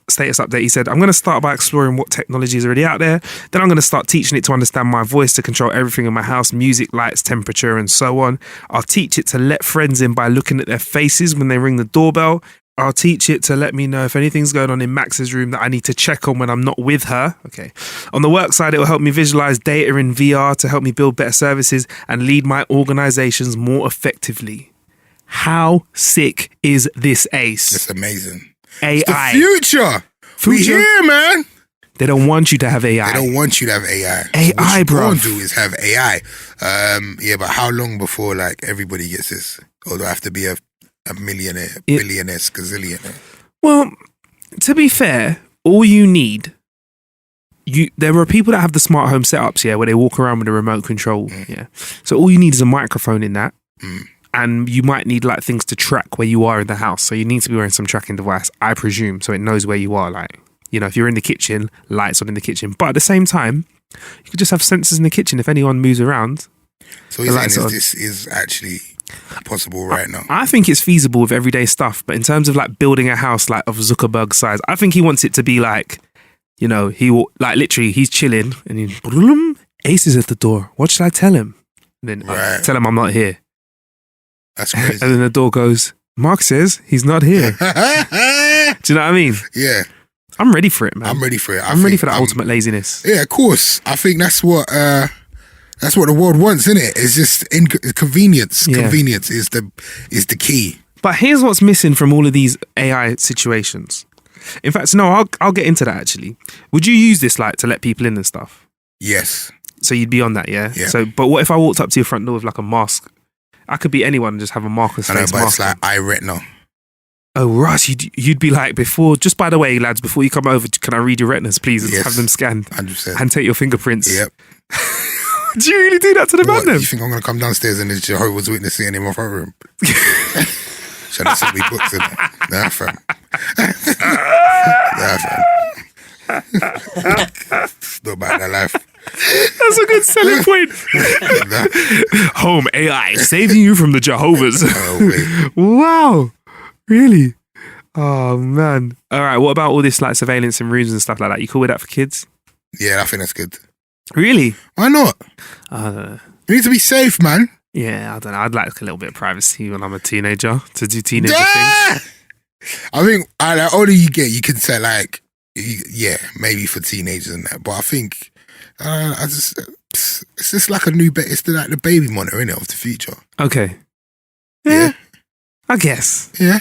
status update, he said, I'm going to start by exploring what technology is already out there. Then I'm going to start teaching it to understand my voice to control everything in my house, music, lights, temperature, and so on. I'll teach it to let friends in by looking at their faces when they ring the doorbell. I'll teach it to let me know if anything's going on in Max's room that I need to check on when I'm not with her. Okay. On the work side, it will help me visualize data in VR to help me build better services and lead my organizations more effectively. How sick is this, Ace?
It's amazing.
AI.
It's the future. We here, man.
They don't want you to have AI.
They don't want you to have AI.
AI, bro.
What you want to do is have AI. Yeah, but how long before like everybody gets this? Or do I have to be a millionaire, billionaire, skazillionaire?
Well, to be fair, all you need... there are people that have the smart home setups, where they walk around with a remote control, So all you need is a microphone in that. And you might need like things to track where you are in the house. So you need to be wearing some tracking device, I presume, so it knows where you are. Like, you know, if you're in the kitchen, lights on in the kitchen. But at the same time, you could just have sensors in the kitchen if anyone moves around.
So you're saying this is actually possible right now?
I think it's feasible with everyday stuff. But in terms of like building a house like of Zuckerberg size, I think he wants it to be like, you know, he will like literally he's chilling and Ace is at the door. What should I tell him? And then tell him I'm not here.
That's crazy.
And then the door goes, Mark says he's not here. Do you know what I mean?
Yeah.
I'm ready for it, man.
I'm ready for it.
I'm ready for the ultimate laziness.
Yeah, of course. I think that's what the world wants, isn't it? It's just convenience. Yeah. Convenience is the key.
But here's what's missing from all of these AI situations. In fact, no, I'll get into that actually. Would you use this like to let people in and stuff?
Yes.
So you'd be on that, yeah?
Yeah.
So, but what if I walked up to your front door with like a mask? I could be anyone and just have a Marcus face mask.
I know, but it's like eye retina.
Oh, Russ, you'd be like, just by the way, lads, before you come over, can I read your retinas, please? And have them scanned. 100%. And take your fingerprints.
Yep.
Do you really do that to the man then?
You think I'm going to come downstairs and there's Jehovah's Witness sitting in my front room? Should I send me books in there? Nah, fam. It's not about that life.
That's a good selling point. Home AI, saving you from the Jehovah's. Wow. Really? Oh, man. All right, what about all this like surveillance in rooms and stuff like that? You cool with that for kids?
Yeah, I think that's good.
Really?
Why not?
I don't know.
You need to be safe, man.
Yeah, I don't know. I'd like a little bit of privacy when I'm a teenager to do teenager things.
I think the older you get, you can say like, yeah, maybe for teenagers and that. But I think it's just like a new, it's like the baby monitor, innit, of the future.
Okay. Yeah. I guess.
Yeah.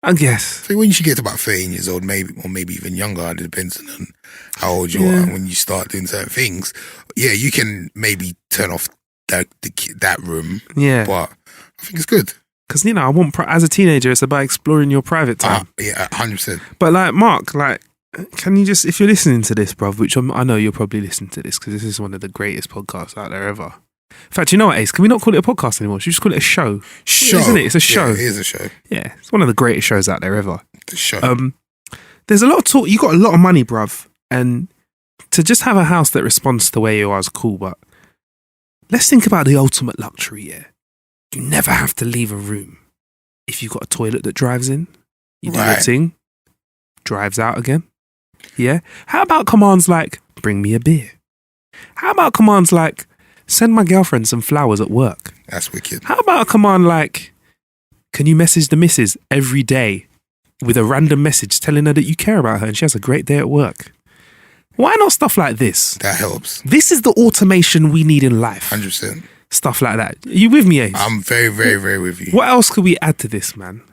I guess.
I think when you should get to about 13 years old, maybe even younger, it depends on how old you are and when you start doing certain things. Yeah, you can maybe turn off that room. Yeah. But I think it's good.
Because, I want, as a teenager, it's about exploring your private time.
Yeah, 100%.
But, like, Mark, like, can you just, if you're listening to this, bruv, which I know you're probably listening to this because this is one of the greatest podcasts out there ever. In fact, you know what, Ace? Can we not call it a podcast anymore? Should we just call it a show? Isn't it? It's a show.
Yeah, it is a show.
Yeah, it's one of the greatest shows out there ever.
The show.
There's a lot of talk. You got a lot of money, bruv. And to just have a house that responds to the way you are is cool, but let's think about the ultimate luxury, yeah? You never have to leave a room. If you've got a toilet that drives in, you do your thing, drives out again. Yeah? How about commands like, bring me a beer? How about commands like, send my girlfriend some flowers at work?
That's wicked.
How about a command like, can you message the missus every day with a random message telling her that you care about her and she has a great day at work? Why not stuff like this?
That helps.
This is the automation we need in life.
100%.
Stuff like that. Are you with me, Ace?
I'm very, very, very with you.
What else could we add to this, man?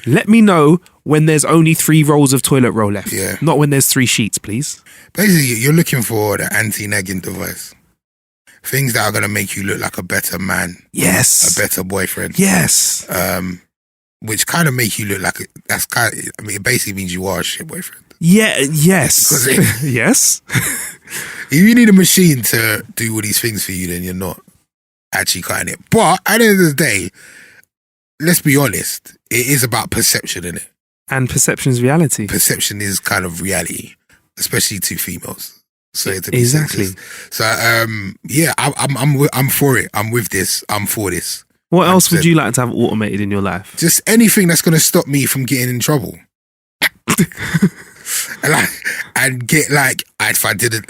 Let me know when there's only 3 rolls of toilet roll left.
Yeah.
Not when there's 3 sheets, please.
Basically, you're looking for the anti-nagging device. Things that are going to make you look like a better man.
Yes.
A better boyfriend.
Yes.
Which kind of make you look like, it basically means you are a shit boyfriend.
Yeah, yes. Yes.
If you need a machine to do all these things for you, then you're not actually cutting it. But at the end of the day, let's be honest, it is about perception, isn't it?
And perception is reality.
Perception is kind of reality, especially to females. So to be
exactly.
Sexist. So yeah, I'm for it. I'm with this. I'm for this.
What else would you like to have automated in your life?
Just anything that's going to stop me from getting in trouble. and get if I didn't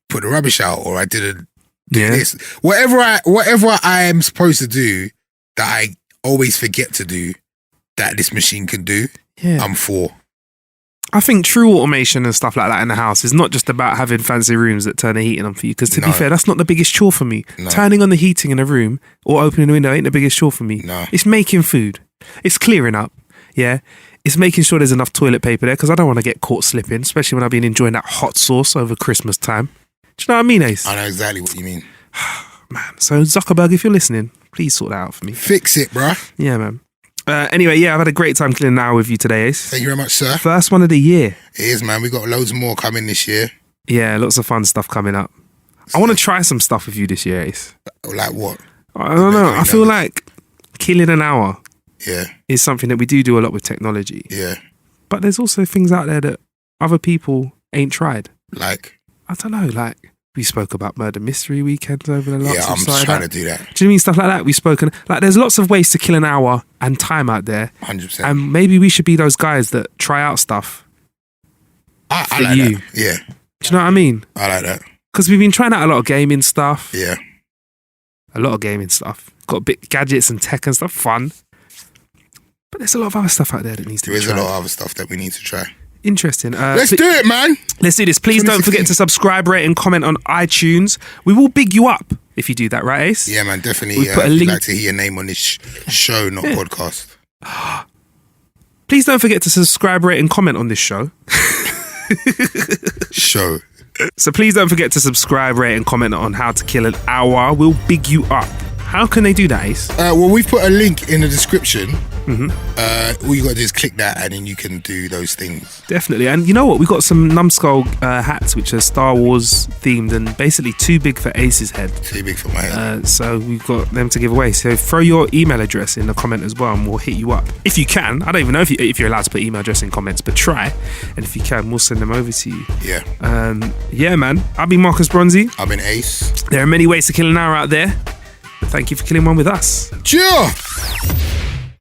put the rubbish out or I didn't do this, whatever I am supposed to do that I always forget to do that this machine can do, I'm for.
I think true automation and stuff like that in the house is not just about having fancy rooms that turn the heating on for you. Because to be fair, that's not the biggest chore for me. No. Turning on the heating in a room or opening the window ain't the biggest chore for me.
No.
It's making food. It's clearing up. Yeah. It's making sure there's enough toilet paper there because I don't want to get caught slipping, especially when I've been enjoying that hot sauce over Christmas time. Do you know what I mean, Ace?
I know exactly what you mean.
Man, so Zuckerberg, if you're listening, please sort that out for me.
Fix it, bruh.
Yeah, man. Anyway, I've had a great time cleaning an hour with you today, Ace.
Thank you very much, sir.
First one of the year.
It is, man. We got loads more coming this year.
Yeah, lots of fun stuff coming up. I want to try some stuff with you this year, Ace.
Like what?
I don't know. I feel like killing an hour
Yeah.
is something that we do a lot with technology.
Yeah.
But there's also things out there that other people ain't tried.
Like?
I don't know, like we spoke about murder mystery weekends over the last.
Yeah, I'm trying to do that.
Do you know what I mean? Stuff like that. We've spoken, like there's lots of ways to kill an hour and time out there.
100%.
And maybe we should be those guys that try out stuff
I like
you.
That. Yeah.
Do you know what I mean?
I like that.
Because we've been trying out a lot of gaming stuff.
Yeah.
A lot of gaming stuff. Got bit gadgets and tech and stuff. Fun. But there's a lot of other stuff out there that needs to be tried.
There is a lot of other stuff that we need to try.
Interesting.
Let's do it, man.
Let's do this. Please don't forget to subscribe, rate, and comment on iTunes. We will big you up if you do that, right, Ace?
Yeah, man, definitely. We'd like to hear your name on this show, not podcast.
Please don't forget to subscribe, rate, and comment on this show. So please don't forget to subscribe, rate, and comment on How to Kill an Hour. We'll big you up. How can they do that, Ace?
Well, we've put a link in the description. All you got to do is click that and then you can do those things.
Definitely. And you know what? We've got some numbskull hats which are Star Wars themed and basically too big for Ace's head.
Too big for my head.
So we've got them to give away. So throw your email address in the comment as well and we'll hit you up. If you can. I don't even know if you're allowed to put email address in comments, but try. And if you can, we'll send them over to you.
Yeah.
Yeah, man. I've been Marcus Bronzy.
I've been Ace.
There are many ways to kill an hour out there. But thank you for killing one with us.
Cheers!